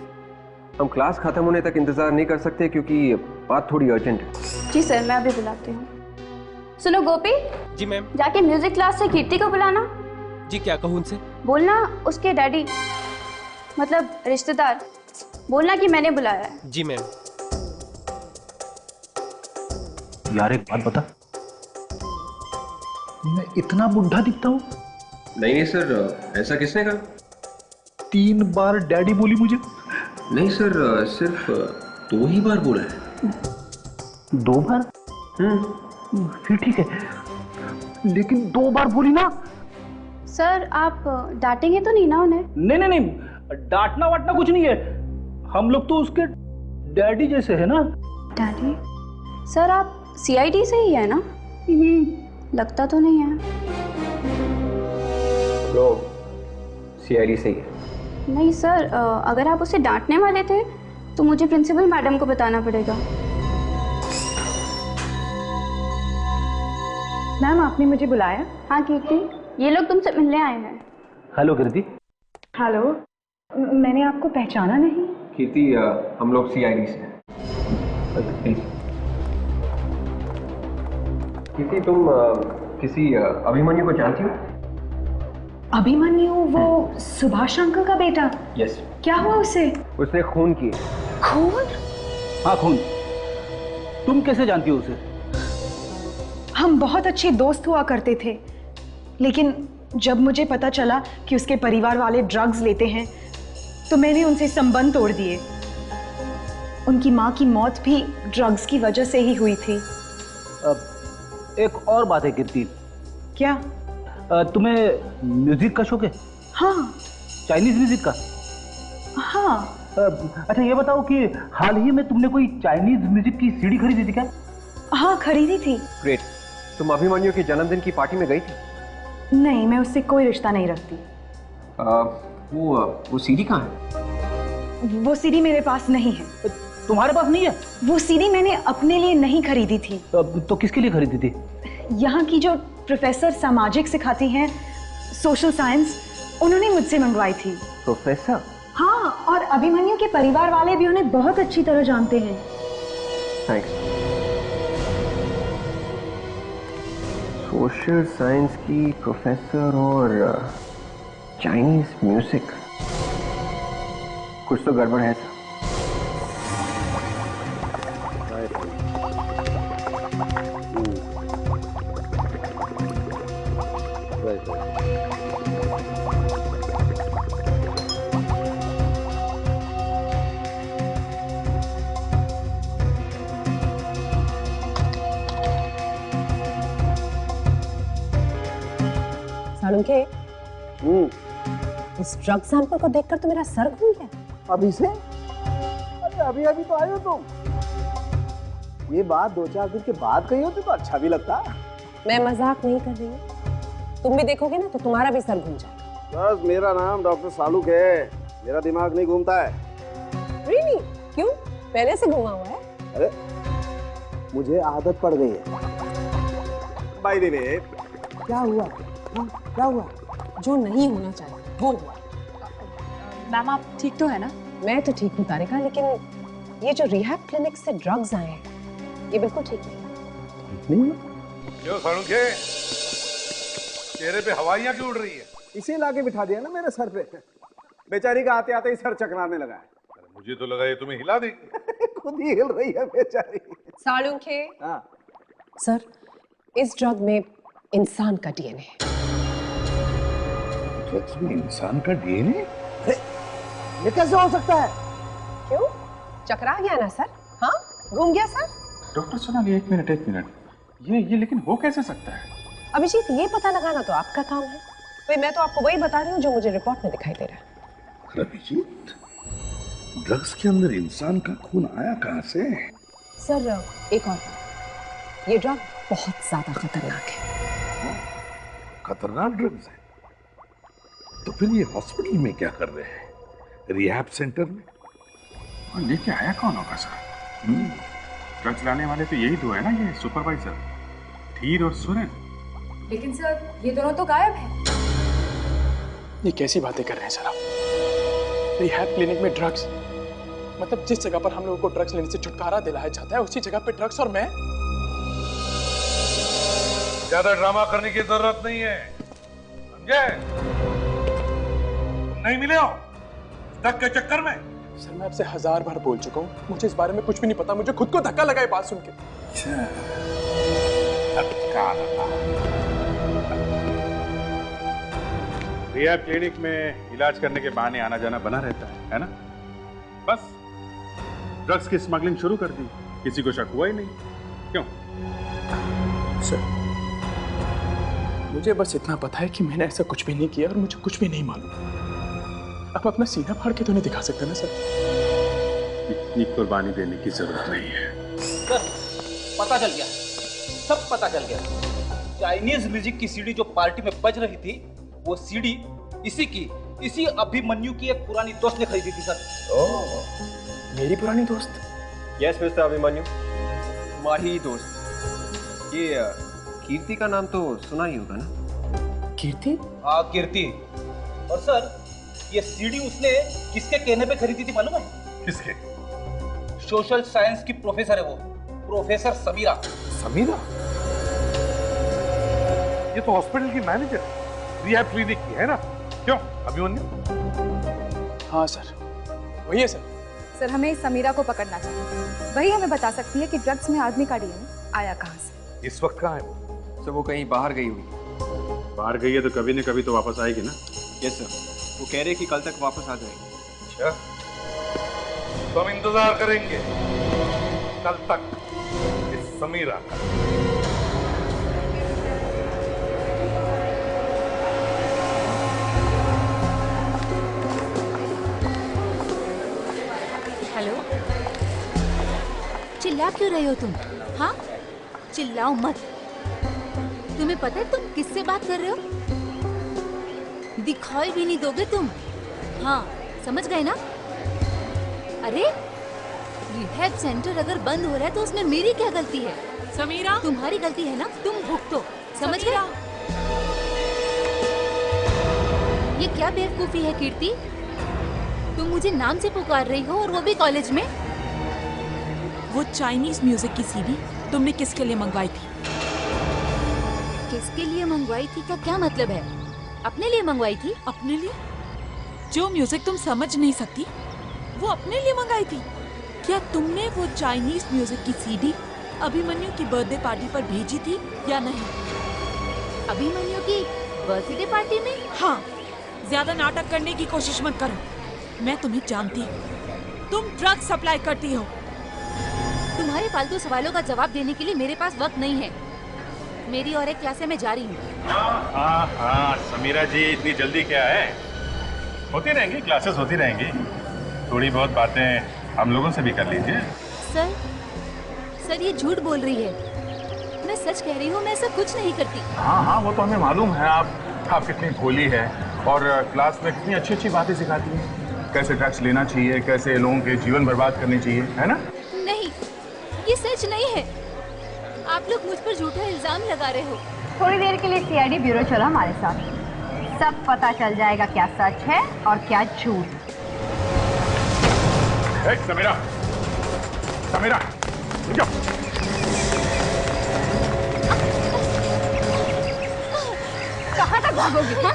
हम क्लास खत्म होने तक इंतजार नहीं कर सकते क्योंकि बात थोड़ी अर्जेंट है। जी सर, मैं अभी बुलाती हूँ। सुनो गोपी। जी मैम। जाके म्यूजिक क्लास से कीर्ति को बुलाना। जी क्या कहूँ उनसे? बोलना उसके डैडी मतलब रिश्तेदार, बोलना कि मैंने बुलाया है। जी मैम। यार एक बात बता, मैं इतना बुढ़ा दिखता हूँ? नहीं सर, ऐसा किसने कहा? 3 बार डैडी बोली मुझे। नहीं सर, सिर्फ 2 ही बार बोला है। 2 बार? फिर ठीक है, लेकिन 2 बार बोली ना। सर आप डांटेंगे तो नहीं ना उन्हें? नहीं नहीं नहीं, डांटना वाटना कुछ नहीं है, हम लोग तो उसके डैडी जैसे है ना। डैडी? सर आप सीआईडी से ही है ना? लगता तो नहीं है। लो, सीआईडी से ही है। नहीं सर, अगर आप उसे डांटने वाले थे तो मुझे प्रिंसिपल मैडम को बताना पड़ेगा। मैम आपने मुझे बुलाया? हाँ कीर्ति, ये लोग तुमसे मिलने आए हैं। हेलो कीर्ति। हेलो, मैंने आपको पहचाना नहीं। कीर्ति, हम लोग सीआईडी से हैं। प्लीज कीर्ति, तुम किसी अभिमन्यु को जानती हो? अभिमन्यु? वो सुभाष अंकल का बेटा? यस। क्या हुआ उसे? उसने खून किए। खून? हाँ खून। तुम कैसे जानती हो उसे? हम बहुत अच्छे दोस्त हुआ करते थे, लेकिन जब मुझे पता चला कि उसके परिवार वाले ड्रग्स लेते हैं तो मैंने उनसे संबंध तोड़ दिए। उनकी माँ की मौत भी ड्रग्स की वजह से ही हुई थी। एक और बात है कीर्ति। क्या? तुम्हें म्यूजिक का शौक है? हाँ। चाइनीज म्यूजिक का? हाँ। अच्छा ये बताओ कि हाल ही में तुमने कोई चाइनीज म्यूजिक की सीडी खरीदी थी क्या? हाँ खरीदी थी। ग्रेट। तुम अभिमन्यु के जन्मदिन की पार्टी में गई थी? नहीं, मैं उससे कोई रिश्ता नहीं रखती। वो सीडी कहाँ है? वो सीडी मेरे पास नहीं है। तुम्हारे पास नहीं है? वो सीडी मैंने अपने लिए नहीं खरीदी थी। तो किसके लिए खरीदी थी? यहाँ की जो प्रोफेसर सामाजिक सिखाती हैं, सोशल साइंस, उन्होंने मुझसे मंगवाई थी। प्रोफेसर? हाँ, और अभिमन्यु के परिवार वाले भी उन्हें बहुत अच्छी तरह जानते हैं। थैंक्स। सोशल साइंस की प्रोफेसर और चाइनीज म्यूजिक, कुछ तो गड़बड़ है सर। सालुंखे, इस ड्रग सैंपल को देखकर तो मेरा सर घूम गया। अभी से? अरे अभी अभी तो आए हो तुम। ये बात 2-4 दिन के बाद कही होती तो अच्छा भी लगता। मैं मजाक नहीं कर रही हूँ, तुम भी देखोगे ना तो तुम्हारा भी सर घूम जाएगा। बस मेरा नाम डॉक्टर सालुक है, मेरा दिमाग नहीं घूमता है। Really? क्यों? पहले से घुमा हुआ है? अरे मुझे आदत पड़ गई है। बाय द वे, क्या हुआ? क्या हुआ? जो नहीं होना चाहिए वो हुआ। मैम आप ठीक तो है ना? मैं तो ठीक हूँ तारिका, लेकिन ये जो रिहैब क्लिनिक से ड्रग्स आए हैं ये बिल्कुल ठीक नहीं। क्यों सालुंखे, चेहरे पे हवाइयां क्यों उड़ रही है? इसे लाके बिठा दिया ना मेरे सर पे। बेचारी का आते आते ही सर चकराने लगा है। मुझे तो लगा ये तुम्हें हिला देगी। खुद ही हिल रही है बेचारी। सालुंखे। हाँ। सर, इस ड्रग में इंसान का डीएनए है। ड्रग्स में इंसान का डीएनए? ये कैसे हो सकता है? क्यों? चकरा गया ना सर? हाँ, घूम गया सर? डॉक्टर सोनाली, एक मिनट। ये लेकिन हो कैसे सकता है? अभिजीत, ये पता लगाना तो आपका काम है। भाई मैं तो आपको वही बता रही हूँ जो मुझे रिपोर्ट में दिखाई दे रहा है। अभिजीत, ड्रग्स के अंदर इंसान का खून आया कहाँ से? सर एक और, ये ड्रग बहुत ज्यादा खतरनाक है। खतरनाक ड्रग्स हैं। तो फिर ये हॉस्पिटल में क्या कर रहे हैं? रिहैब सेंटर में? और लेके आया कौन होगा सर? ड्रग्स लाने वाले तो यही दो है ना, ये सुपरवाइजर धीर और सुरेन। लेकिन सर ये दोनों तो गायब हैं। ये कैसी बातें कर रहे हैं सर आप? रिहैब क्लिनिक में ड्रग्स? मतलब जिस जगह पर हम लोगों को ड्रग्स लेने से छुटकारा दिलाया जाता है उसी जगह पे ड्रग्स, और मैं? ज्यादा ड्रामा करने की जरूरत नहीं है, समझे? नहीं मिले हो ड्रग के चक्कर में? सर मैं आपसे 1000 बार बोल चुका हूँ, मुझे इस बारे में कुछ भी नहीं पता। मुझे खुद को धक्का लगा ये बात सुन के। रिहैब क्लिनिक में इलाज करने के बहाने आना जाना बना रहता है ना? बस ड्रग्स की स्मगलिंग शुरू कर दी, किसी को शक हुआ ही नहीं। क्यों? सर मुझे बस इतना पता है कि मैंने ऐसा कुछ भी नहीं किया और मुझे कुछ भी नहीं मालूम। आप अपना सीना फाड़ के तो नहीं दिखा सकते ना सर? इतनी कुर्बानी देने की जरूरत नहीं है सर। पता चल गया, सब पता चल गया। चाइनीज म्यूजिक की सीडी जो पार्टी में बज रही थी, वो सीडी इसी अभिमन्यु की एक पुरानी दोस्त ने खरीदी थी सर। ओह, मेरी पुरानी दोस्त? यस मिस्टर अभिमन्यु, तुम्हारी दोस्त। ये कीर्ति का नाम तो सुना ही होगा ना? कीर्ति? हाँ कीर्ति। और सर ये सीडी उसने किसके कहने पे खरीदी थी मालूम है? किसके? सोशल साइंस की प्रोफेसर है वो, प्रोफेसर समीरा। समीरा? ये तो हॉस्पिटल की मैनेजर है, रिहैब क्लिनिक की है ना? क्यों अभिमन्यु? हाँ सर, वही है सर। सर हमें समीरा को पकड़ना चाहिए, वही हमें बता सकती है कि ड्रग्स में आदमी का डीएनए आया कहाँ से। इस वक्त कहाँ है वो? सर वो कहीं बाहर गई हुई। बाहर गई है तो कभी न कभी तो वापस आएगी ना? यस सर, वो कह रहे कि कल तक वापस आ जाएगी। अच्छा, तो हम इंतजार करेंगे कल तक इस समीरा का। हेलो, चिल्ला क्यों रहे हो तुम? हाँ, चिल्लाओ मत। तुम्हें पता है तुम किससे बात कर रहे हो? दिखाई भी नहीं दोगे तुम। हाँ, समझ गए ना? अरे रिहैब सेंटर अगर बंद हो रहा है तो उसमें मेरी क्या गलती है? समीरा, तुम्हारी गलती है ना, तुम भुगतो। समझ गए? ये क्या बेवकूफी है कीर्ति? तुम मुझे नाम से पुकार रही हो और वो भी कॉलेज में। वो चाइनीज म्यूजिक की सीडी तुमने किसके लिए मंगवाई थी? किसके लिए मंगवाई थी का क्या मतलब है? अपने लिए मंगवाई थी। अपने लिए? जो म्यूजिक तुम समझ नहीं सकती वो अपने लिए मंगाई थी? क्या तुमने वो चाइनीज म्यूजिक की सीडी अभिमन्यु की बर्थडे पार्टी पर भेजी थी या नहीं? अभिमन्यु की बर्थडे पार्टी में? हाँ, ज्यादा नाटक करने की कोशिश मत करो, मैं तुम्हें जानती हूँ। तुम ड्रग सप्लाई करती हो। तुम्हारे फालतू सवालों का जवाब देने के लिए मेरे पास वक्त नहीं है। मेरी और एक क्लास में जा रही हूँ। हाँ समीरा जी, इतनी जल्दी क्या है? होती रहेंगी क्लासेस, होती रहेंगी। थोड़ी बहुत बातें हम लोगों से भी कर लीजिए। सर ये झूठ बोल रही है। मैं सच कह रही हूँ, मैं ऐसा कुछ नहीं करती। हाँ वो तो हमें मालूम है। आप कितनी भोली है और क्लास में कितनी अच्छी अच्छी बातें सिखाती हैं। कैसे ड्रग्स लेना चाहिए, कैसे लोगों के जीवन बर्बाद करनी चाहिए, है ना? नहीं, ये सच नहीं है। आप लोग मुझ पर झूठा इल्जाम लगा रहे हो। थोड़ी देर के लिए सीआईडी ब्यूरो चलो हमारे साथ, सब पता चल जाएगा क्या सच है और क्या झूठ। समीरा, समीरा, कहाँ तक भागोगी? हाँ?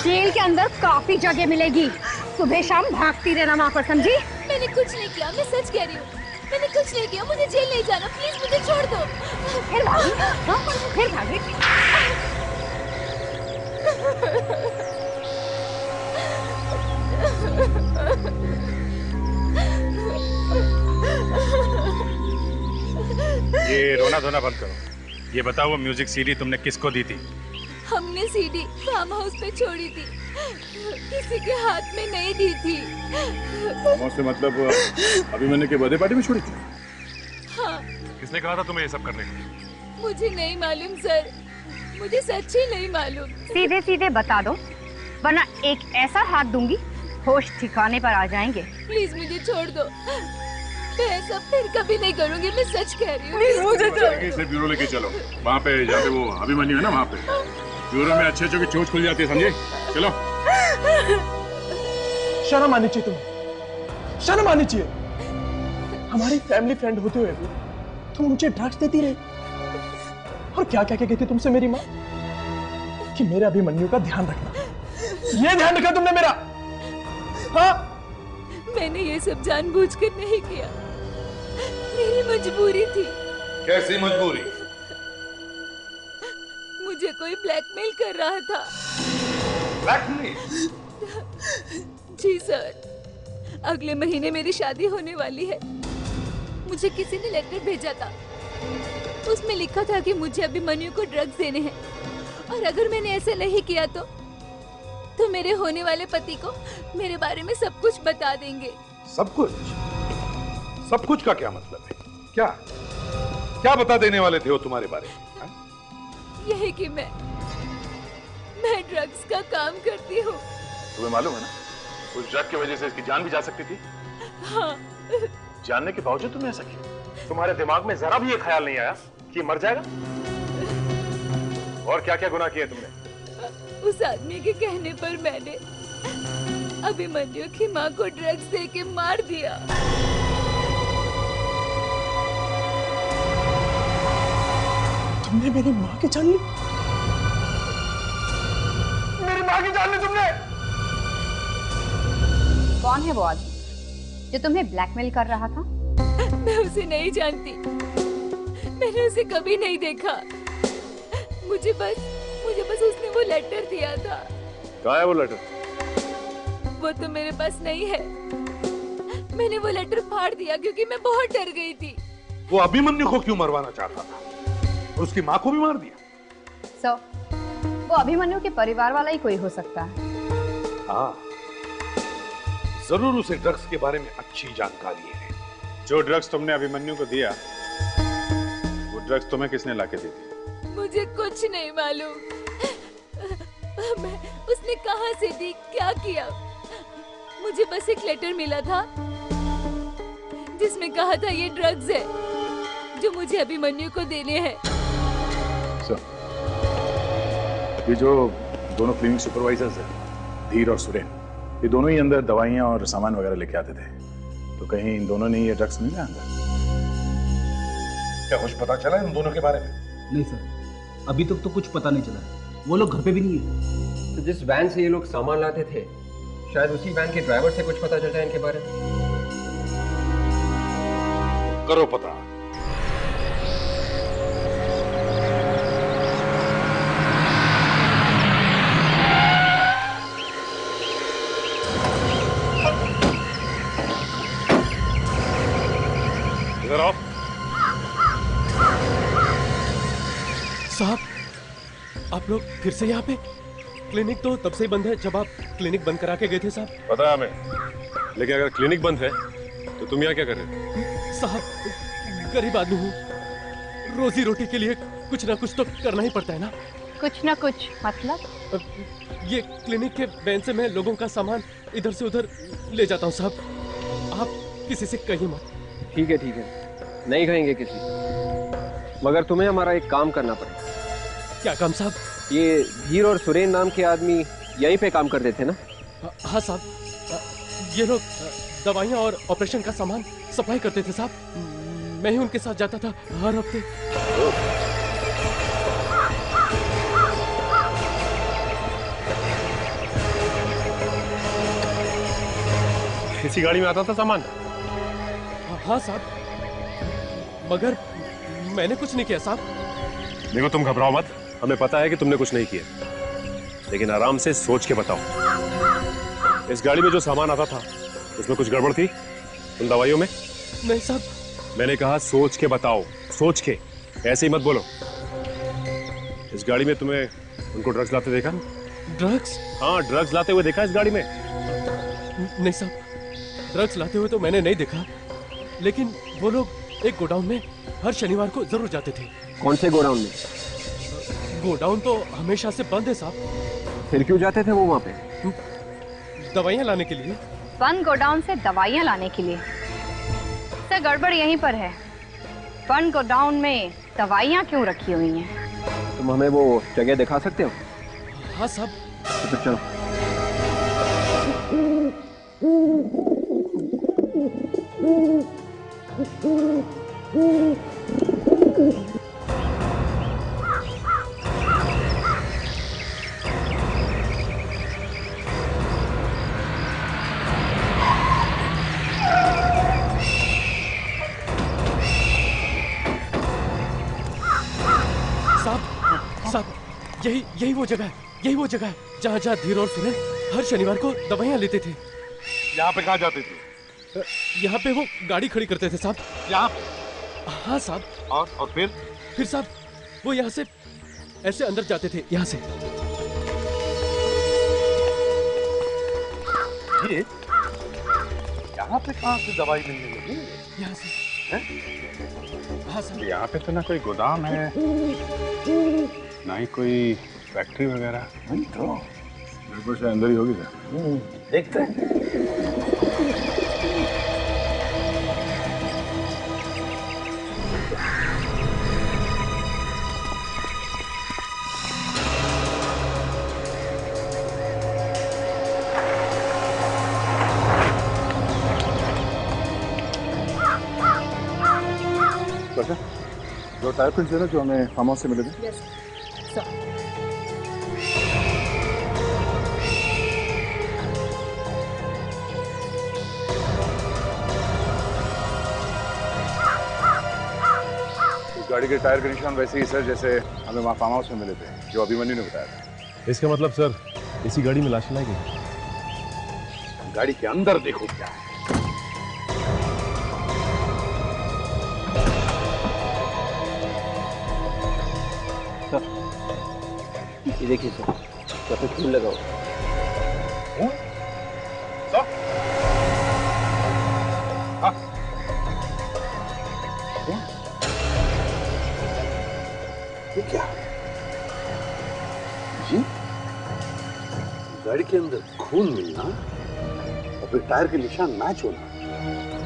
जेल के अंदर काफी जगह मिलेगी, सुबह शाम भागती रहना वहाँ पर, समझी? मैंने कुछ नहीं किया, मैं सच कह रही हूँ। मैंने कुछ नहीं किया, मुझे जेल नहीं जाना, प्लीज मुझे छोड़ दो। फिर भागी? हाँ? फिर भागी? ये रोना धोना बंद करो। ये बताओ वो म्यूजिक सीडी तुमने किसको दी थी? हमने सीडी फार्म हाउस पे छोड़ी थी, किसी के हाथ में नहीं दी थी। से मतलब अभिमन्यु के बर्थडे पार्टी में छोड़ी थी? हाँ। किसने कहा था तुम्हें ये सब करने को? मुझे नहीं मालूम सर, मुझे सच्ची नहीं मालूम। सीधे सीधे बता दो, वरना एक ऐसा हाथ दूंगी होश ठिकाने पर आ जाएंगे। प्लीज मुझे छोड़ दो, मैं ऐसा फिर कभी नहीं करूंगी, मैं सच कह रही हूँ। प्लीज मुझे इसे ब्यूरो लेके चलो, वहाँ पे जहाँ पे वो अभिमन्यु है ना, वहाँ पे ब्यूरो में अच्छे की चोट खुल जाती है, समझे? चलो। शर्म आनी चाहिए तुम्हें, शर्म आनी चाहिए। हमारी फैमिली फ्रेंड होते हुए भी तुम मुझे ड्रग्स देती रही। और क्या क्या क्या कहती तुमसे मेरी माँ कि मेरे अभिमन्यु का ध्यान रखना। ये ध्यान रखा तुमने मेरा? हाँ, मैंने ये सब जानबूझकर नहीं किया, मेरी मजबूरी थी। कैसी मजबूरी? मुझे कोई ब्लैकमेल कर रहा था। ब्लैकमेल? जी सर, अगले महीने मेरी शादी होने वाली है। मुझे किसी ने लेटर भेजा था, उसमें लिखा था कि मुझे अभिमन्यु को ड्रग्स देने हैं, और अगर मैंने ऐसे नहीं किया तो मेरे होने वाले पति को मेरे बारे में सब कुछ बता देंगे। सब कुछ? सब कुछ का क्या मतलब है? क्या क्या बता देने वाले थे वो तुम्हारे बारे में? यही कि मैं ड्रग्स का काम करती हूँ। तुम्हें मालूम है ना, उस ड्रग की वजह से इसकी जान भी जा सकती थी। हाँ। जानने के बावजूद तुमने ऐसा किया? तुम्हारे दिमाग में जरा भी ये ख्याल नहीं आया कि मर जाएगा? और क्या क्या गुनाह किए तुमने? उस आदमी के कहने पर मैंने अभिमन्यु की माँ को ड्रग्स देके मार दिया। तुमने मेरी माँ की जान ली? मेरी माँ की जान ली तुमने? कौन है वो आदमी जो तुम्हें ब्लैकमेल कर रहा था? मैं उसे नहीं जानती, मैंने उसे कभी नहीं देखा। मुझे बस उसने वो लेटर दिया था। कहाँ है वो लेटर? वो तो मेरे पास नहीं है, मैंने वो लेटर फाड़ दिया क्योंकि मैं बहुत डर गई थी। वो अभिमन्यु को क्यों मरवाना चाहता था? और उसकी माँ को भी मार दिया? वो अभिमन्यु के परिवार वाला ही कोई हो सकता है। हाँ, जरूर उसे ड्रग्स के बारे में अच्छी जानकारी है। जो ड्रग्स तुमने अभिमन्यु को दिया, वो ड्रग्स तुम्हें किसने लाके दी थी? मुझे कुछ नहीं मालूम। उसने कहां से दी, क्या किया? मुझे बस एक लेटर मिला था जिसमें कहा था ये ड्रग्स है जो मुझे अभिमन्यु को देने हैं। ये जो दोनों क्लिनिक सुपरवाइजर्स हैं, धीर और सुरेन, ये दोनों ही अंदर दवाइयां और सामान वगैरह लेके आते थे, तो कहीं इन दोनों ने ये ड्रग्स नहीं लिया अंदर? क्या कुछ पता चला इन दोनों के बारे में? नहीं सर, अभी तक तो कुछ पता नहीं चला। वो लोग घर पे भी नहीं है। तो जिस वैन से ये लोग सामान लाते थे, शायद उसी वैन के ड्राइवर से कुछ पता चल जाए इनके बारे में। करो पता। इधर आओ। साहब, आप लोग फिर से यहाँ पे? क्लिनिक तो तब से ही बंद है जब आप क्लिनिक बंद करा के गए थे साहब। पता है हमें, लेकिन अगर क्लिनिक बंद है तो तुम यहाँ क्या कर रहे हो? साहब, गरीब आदमी हूँ, रोजी रोटी के लिए कुछ ना कुछ तो करना ही पड़ता है ना। कुछ ना कुछ मतलब? ये क्लिनिक के वैन से मैं लोगों का सामान इधर से उधर ले जाता हूँ साहब, आप किसी से कहीं मत। ठीक है, नहीं कहेंगे किसी, मगर तुम्हें हमारा एक काम करना पड़ेगा। क्या काम साहब? ये धीर और सुरेन नाम के आदमी यहीं पे काम करते थे ना? हाँ साहब, ये लोग दवाइयाँ और ऑपरेशन का सामान सप्लाई करते थे साहब, मैं ही उनके साथ जाता था हर हफ्ते। इसी गाड़ी में आता था सामान? हाँ साहब, मगर मैंने कुछ नहीं किया साहब। देखो, तुम घबराओ मत, हमें पता है कि तुमने कुछ नहीं किया, लेकिन आराम से सोच के बताओ। इस गाड़ी में जो सामान आता था उसमें कुछ गड़बड़ थी उन दवाइयों में? नहीं साहब। मैंने कहा सोच के बताओ, सोच के, ऐसे ही मत बोलो। इस गाड़ी में तुम्हें उनको ड्रग्स लाते देखा? ड्रग्स? हाँ, ड्रग्स लाते हुए देखा इस गाड़ी में? नहीं साहब, ड्रग्स लाते हुए तो मैंने नहीं देखा, लेकिन वो लोग एक गोडाउन में हर शनिवार को जरूर जाते थे। कौन से गोडाउन में? गोडाउन तो हमेशा से बंद है साहब। फिर क्यों जाते थे वो वहाँ पे? दवाइयाँ लाने के लिए। बंद गोडाउन से दवाइयाँ लाने के लिए? सर गड़बड़ यहीं पर है। बंद गोडाउन में दवाइयाँ क्यों रखी हुई हैं? तुम हमें वो जगह दिखा सकते हो? हाँ साहब। तो चलो। यही वो जगह है, यही वो जगह है जहाँ धीर और सुनील हर शनिवार को दवाइयाँ लेते थे। यहाँ पे कहाँ जाते थे? यहाँ पे वो गाड़ी खड़ी करते थे साहब। यहाँ? हाँ साहब। और फिर साहब वो यहाँ से ऐसे अंदर जाते थे, यहाँ से। ये यहाँ पे कहाँ से दवाई मिलने लगी? यहाँ से। हाँ साहब। यहाँ पे तो ना कोई गोदाम है ना ही कोई फैक्ट्री वगैरह। नहीं तो बिल्कुल से अंदर ही होगी सर। देखते हैं। अच्छा, जो टायर प्रिंट्स है ना जो हमें फार्म हाउस से मिले थे। Yes sir. गाड़ी के टायर के निशान वैसे ही सर जैसे हमें वहाँ फार्म हाउस में मिले थे, जो अभिमन्यु ने बताया था। इसका मतलब सर इसी गाड़ी में लाश लाई गई। गाड़ी के अंदर देखो क्या है। ये देखिए सर, काफी खून लगा हुआ। ये क्या? जी? गाड़ी के अंदर खून मिलना और फिर टायर के निशान मैच होना,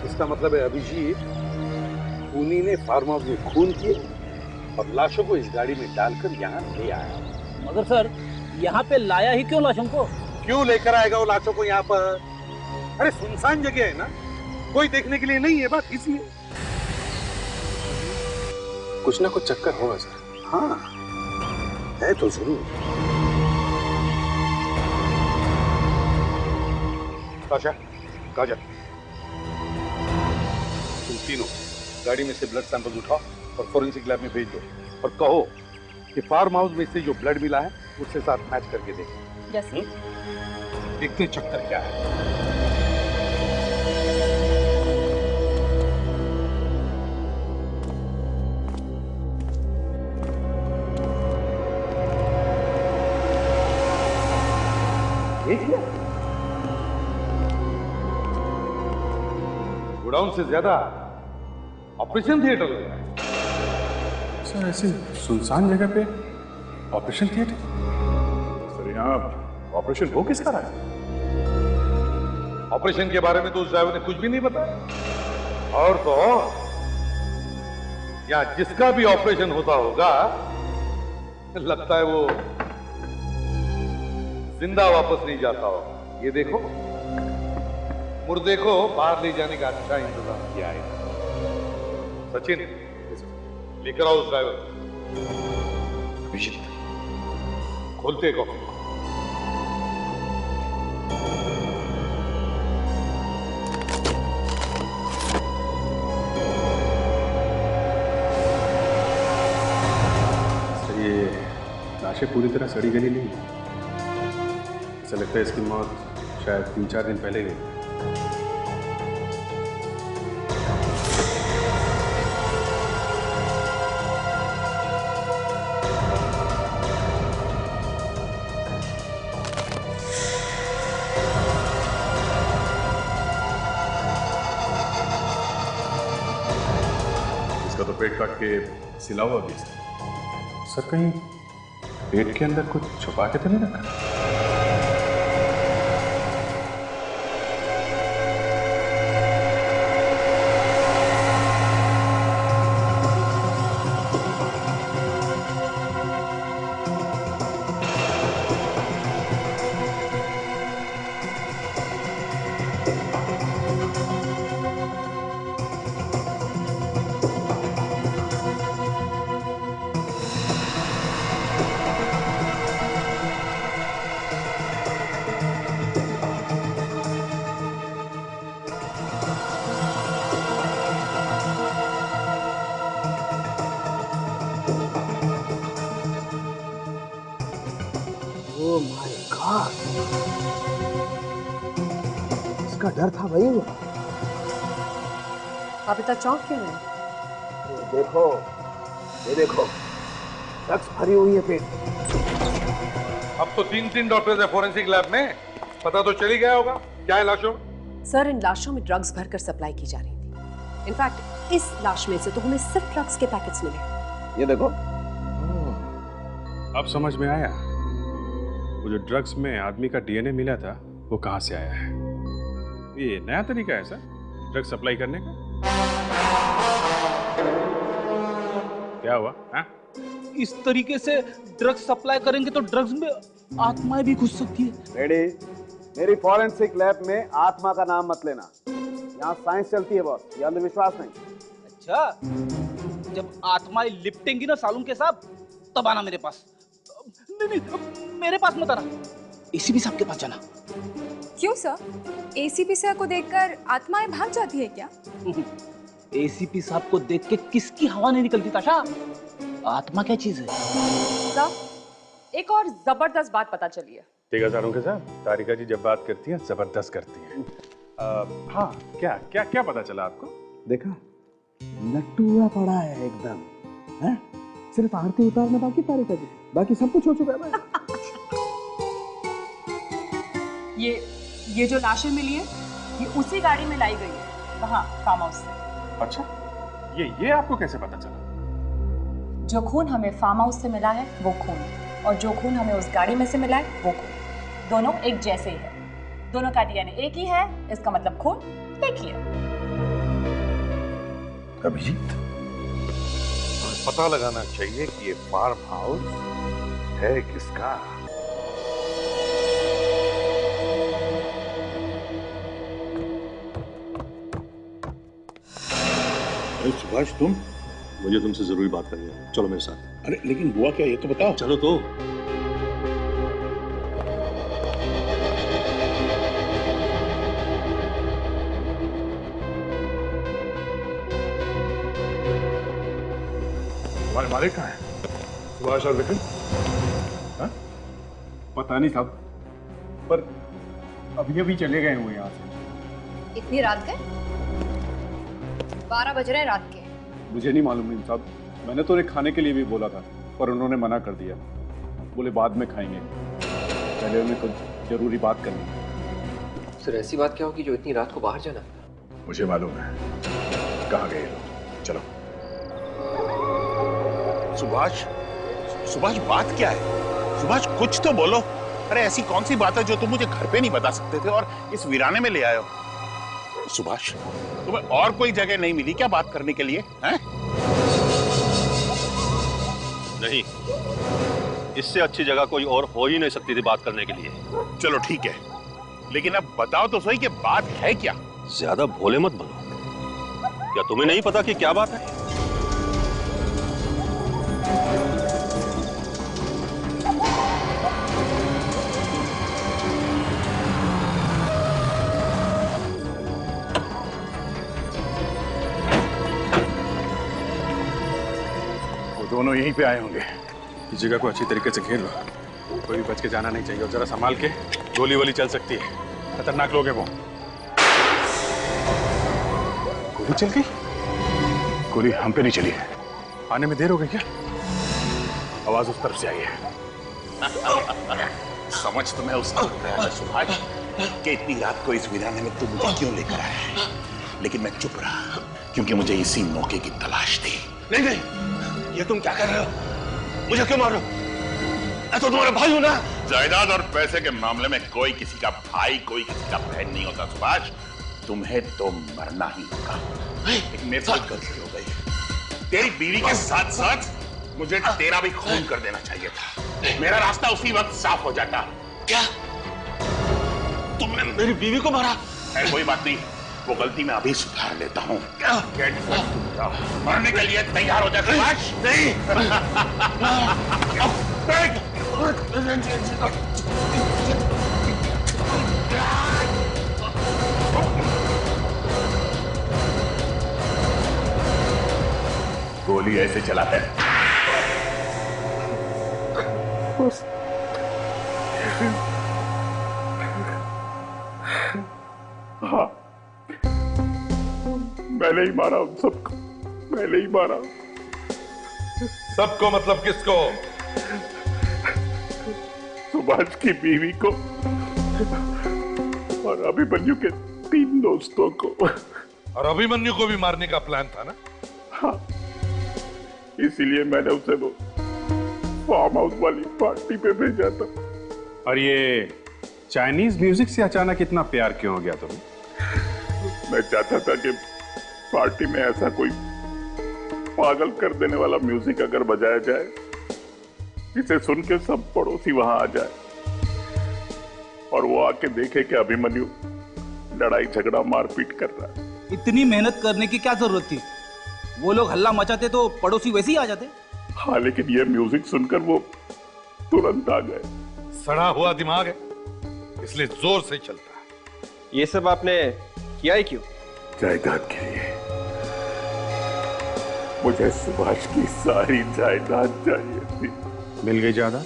इसका मतलब है अभिजीत खूनी ने फार्म हाउस में खून किए और लाशों को इस गाड़ी में डालकर यहाँ ले आया। मगर सर यहाँ पे लाया ही क्यों लाशों को? क्यों लेकर आएगा वो लाशों को यहाँ पर? अरे सुनसान जगह है ना, कोई देखने के लिए नहीं है, बस इसलिए। कुछ ना कुछ चक्कर होगा सर। हाँ है तो जरूर। आशा, काजल, तुम तीनों गाड़ी में से ब्लड सैंपल उठाओ और फोरेंसिक लैब में भेज दो और कहो कि फार्म हाउस में से जो ब्लड मिला है उससे साथ मैच करके देखें। यस। देखते चक्कर क्या है। गोडाउन से ज्यादा ऑपरेशन थिएटर लग रहा है। सर ऐसे सुनसान जगह पे ऑपरेशन थिएटर? सर यहाँ ऑपरेशन हो किसका रहा है? ऑपरेशन के बारे में तो उस ड्राइवर ने कुछ भी नहीं बताया। और तो और यहाँ जिसका भी ऑपरेशन होता होगा लगता है वो जिंदा वापस नहीं जाता होगा। ये देखो, मुर्दे को बाहर ले जाने का अच्छा इंतजाम किया है। सचिन, लेकर आओ उस ड्राइवर। अभिजीत, खोलते कॉफी। सर ये लाशें पूरी तरह सड़ी गली नहीं है। ऐसा लगता है इसकी मौत शायद 3-4 दिन पहले हुई। इसका तो पेट काट के सिला हुआ भी है। सर कहीं पेट के अंदर कुछ छुपा के तो नहीं रखा? ओह माय गॉड, इसका डर था वही हुआ। आप इतना चौंक क्यों नहीं? ये देखो, ये देखो, ड्रग्स भरी हुई है पेट। अब तो 3 डॉक्टर्स है फोरेंसिक लैब में, पता तो चल ही गया होगा क्या है लाशों में। सर, इन लाशों में ड्रग्स भरकर सप्लाई की जा रही थी। इनफैक्ट इस लाश में से तो हमें सिर्फ ड्रग्स के पैकेट्स मिले। ये देखो, अब समझ में आया वो जो ड्रग्स में आदमी का डीएनए मिला था वो कहां से आया है। ये नया तरीका है सर ड्रग्स सप्लाई करने का। क्या हुआ हा? इस तरीके से ड्रग्स सप्लाई करेंगे तो ड्रग्स में आत्माएं भी घुस सकती है। मेरी फॉरेंसिक लैब में आत्मा का नाम मत लेना। यहाँ साइंस चलती है बॉस, ये अंधविश्वास नहीं। अच्छा, जब आत्माएं लिपटेंगी ना सालून के साथ तब आना मेरे पास। नहीं, मेरे पास मत आना, एसीपी साहब के पास जाना। क्यों सर? एसीपी सर को देखकर आत्माएं भाग जाती है क्या? एसीपी साहब को देख के किसकी हवा नहीं निकलती ताशा? आत्मा क्या चीज है? सर, एक और जबरदस्त बात पता चली है। ठीक है सारों के साथ तारिका जी जब बात करती हैं जबरदस्त करती हैं। हाँ, क्या क्या क्या पता चला आपको? देखा, लट्टुआ पड़ा है एकदम, है? सिर्फ आरती उतारना बाकी तारिका जी, बाकी सब कुछ हो चुका है भाई। ये जो लाशें मिली है ये उसी गाड़ी में लाई गई है, वहाँ फार्म हाउस से। अच्छा, ये आपको कैसे पता चला? जो खून हमें फार्म हाउस से मिला है वो खून, और जो खून हमें उस गाड़ी में से मिला है वो खून, दोनों एक जैसे ही है। दोनों का डीएनए एक ही है, इसका मतलब खून एक ही है। अभिजीत, पता लगाना चाहिए कि ये फार्म हाउस है किसका। अरे सुभाष, तुम? मुझे तुमसे जरूरी बात करनी है, चलो मेरे साथ। अरे लेकिन हुआ क्या ये तो बताओ। चलो तो। हमारे मालिक कहाँ है? सुभाष और विपिन? हाँ? पता नहीं साहब, पर अभी अभी चले गए वो यहाँ से। इतनी रात के? 12 बज रहे हैं रात के। मुझे नहीं मालूम नहीं साहब, मैंने तो उन्हें खाने के लिए भी बोला था पर उन्होंने मना कर दिया, बोले बाद में खाएंगे, पहले उन्हें कुछ जरूरी बात करनी है। सर, ऐसी बात क्या होगी जो इतनी रात को बाहर जाना? मुझे मालूम है कहाँ गए लोग, चलो। सुभाष, सुभाष बात क्या है? सुभाष कुछ तो बोलो। अरे ऐसी कौन सी बात है जो तुम मुझे घर पे नहीं बता सकते थे और इस वीराने में ले आए हो? सुभाष, तुम्हें और कोई जगह नहीं मिली क्या बात करने के लिए? हैं? नहीं, इससे अच्छी जगह कोई और हो ही नहीं सकती थी बात करने के लिए। चलो ठीक है, लेकिन अब बताओ तो सही कि बात है क्या? ज्यादा भोले मत बनो। क्या तुम्हें नहीं पता कि क्या बात है? दोनों यहीं पे आए होंगे। इस जगह को अच्छी तरीके से घेर लो, कोई भी बच के जाना नहीं चाहिए, और जरा संभाल के, गोली वोली चल सकती है, खतरनाक लोग हैं वो। गोली चल गई? गोली हम पे नहीं चली है। आने में देर हो गई क्या? आवाज उस तरफ से आई है। समझ तुम्हें उस सुभाष कि इतनी रात को इस वीराने में तुम मुझे क्यों लेकर आया है, लेकिन मैं चुप रहा क्योंकि मुझे इसी मौके की तलाश थी। नहीं नहीं, ये तुम क्या कर रहे हो? मुझे क्यों मार रहे हो? मैं तो तुम्हारा भाई हूं ना। जायदाद और पैसे के मामले में कोई किसी का भाई कोई किसी का बहन नहीं होता सुभाष। तुम्हें तो मरना ही होगा। एक मेरे साथ गलती हो गई। तेरी बीवी के साथ साथ मुझे तेरा भी खून कर देना चाहिए था। मेरा रास्ता उसी वक्त साफ हो जाता। क्या तुमने मेरी बीवी को मारा? कोई बात नहीं, वो गलती मैं अभी सुधार लेता हूँ। मरने के लिए तैयार हो जा सुभाष। नहीं। गोली ऐसे चलाते हैं। हाँ, मैंने ही मारा उन सबको, मैंने ही मारा। सबको मतलब किसको? सुभाष की बीवी को और अभिमन्यु के 3 दोस्तों को। और अभिमन्यु को भी मारने का प्लान था ना? हाँ, इसीलिए मैंने उसे वो फार्म हाउस वाली पार्टी पे भेजा था। और ये चाइनीज म्यूजिक से अचानक इतना प्यार क्यों हो गया तुम्हें? मैं चाहता था कि पार्टी में ऐसा कोई पागल कर देने वाला म्यूजिक अगर बजाया जाए जिसे सुन के सब पड़ोसी वहां आ जाए और वो आके देखे कि अभिमन्यु लड़ाई झगड़ा मारपीट कर रहा है। इतनी मेहनत करने की क्या जरूरत थी? वो लोग हल्ला मचाते तो पड़ोसी वैसे ही आ जाते। हाँ, लेकिन ये म्यूजिक सुनकर वो तुरंत आ गए। सड़ा हुआ दिमाग है, इसलिए जोर से चलता है। ये सब आपने किया ही क्यों? जायदाद के लिए। मुझे सुभाष की सारी जायदाद चाहिए थी। मिल गई जायदाद?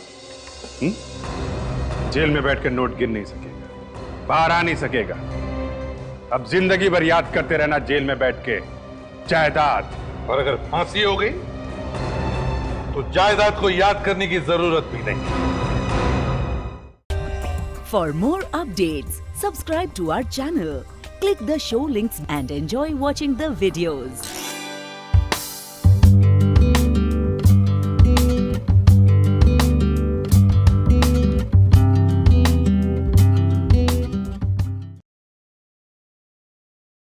जेल में बैठकर नोट गिन नहीं सकेगा, बाहर आ नहीं सकेगा। अब जिंदगी भर याद करते रहना जेल में बैठ के जायदाद। और अगर फांसी हो गई तो जायदाद को याद करने की जरूरत भी नहीं। For more updates, subscribe to our channel, click the show links and enjoy watching the videos.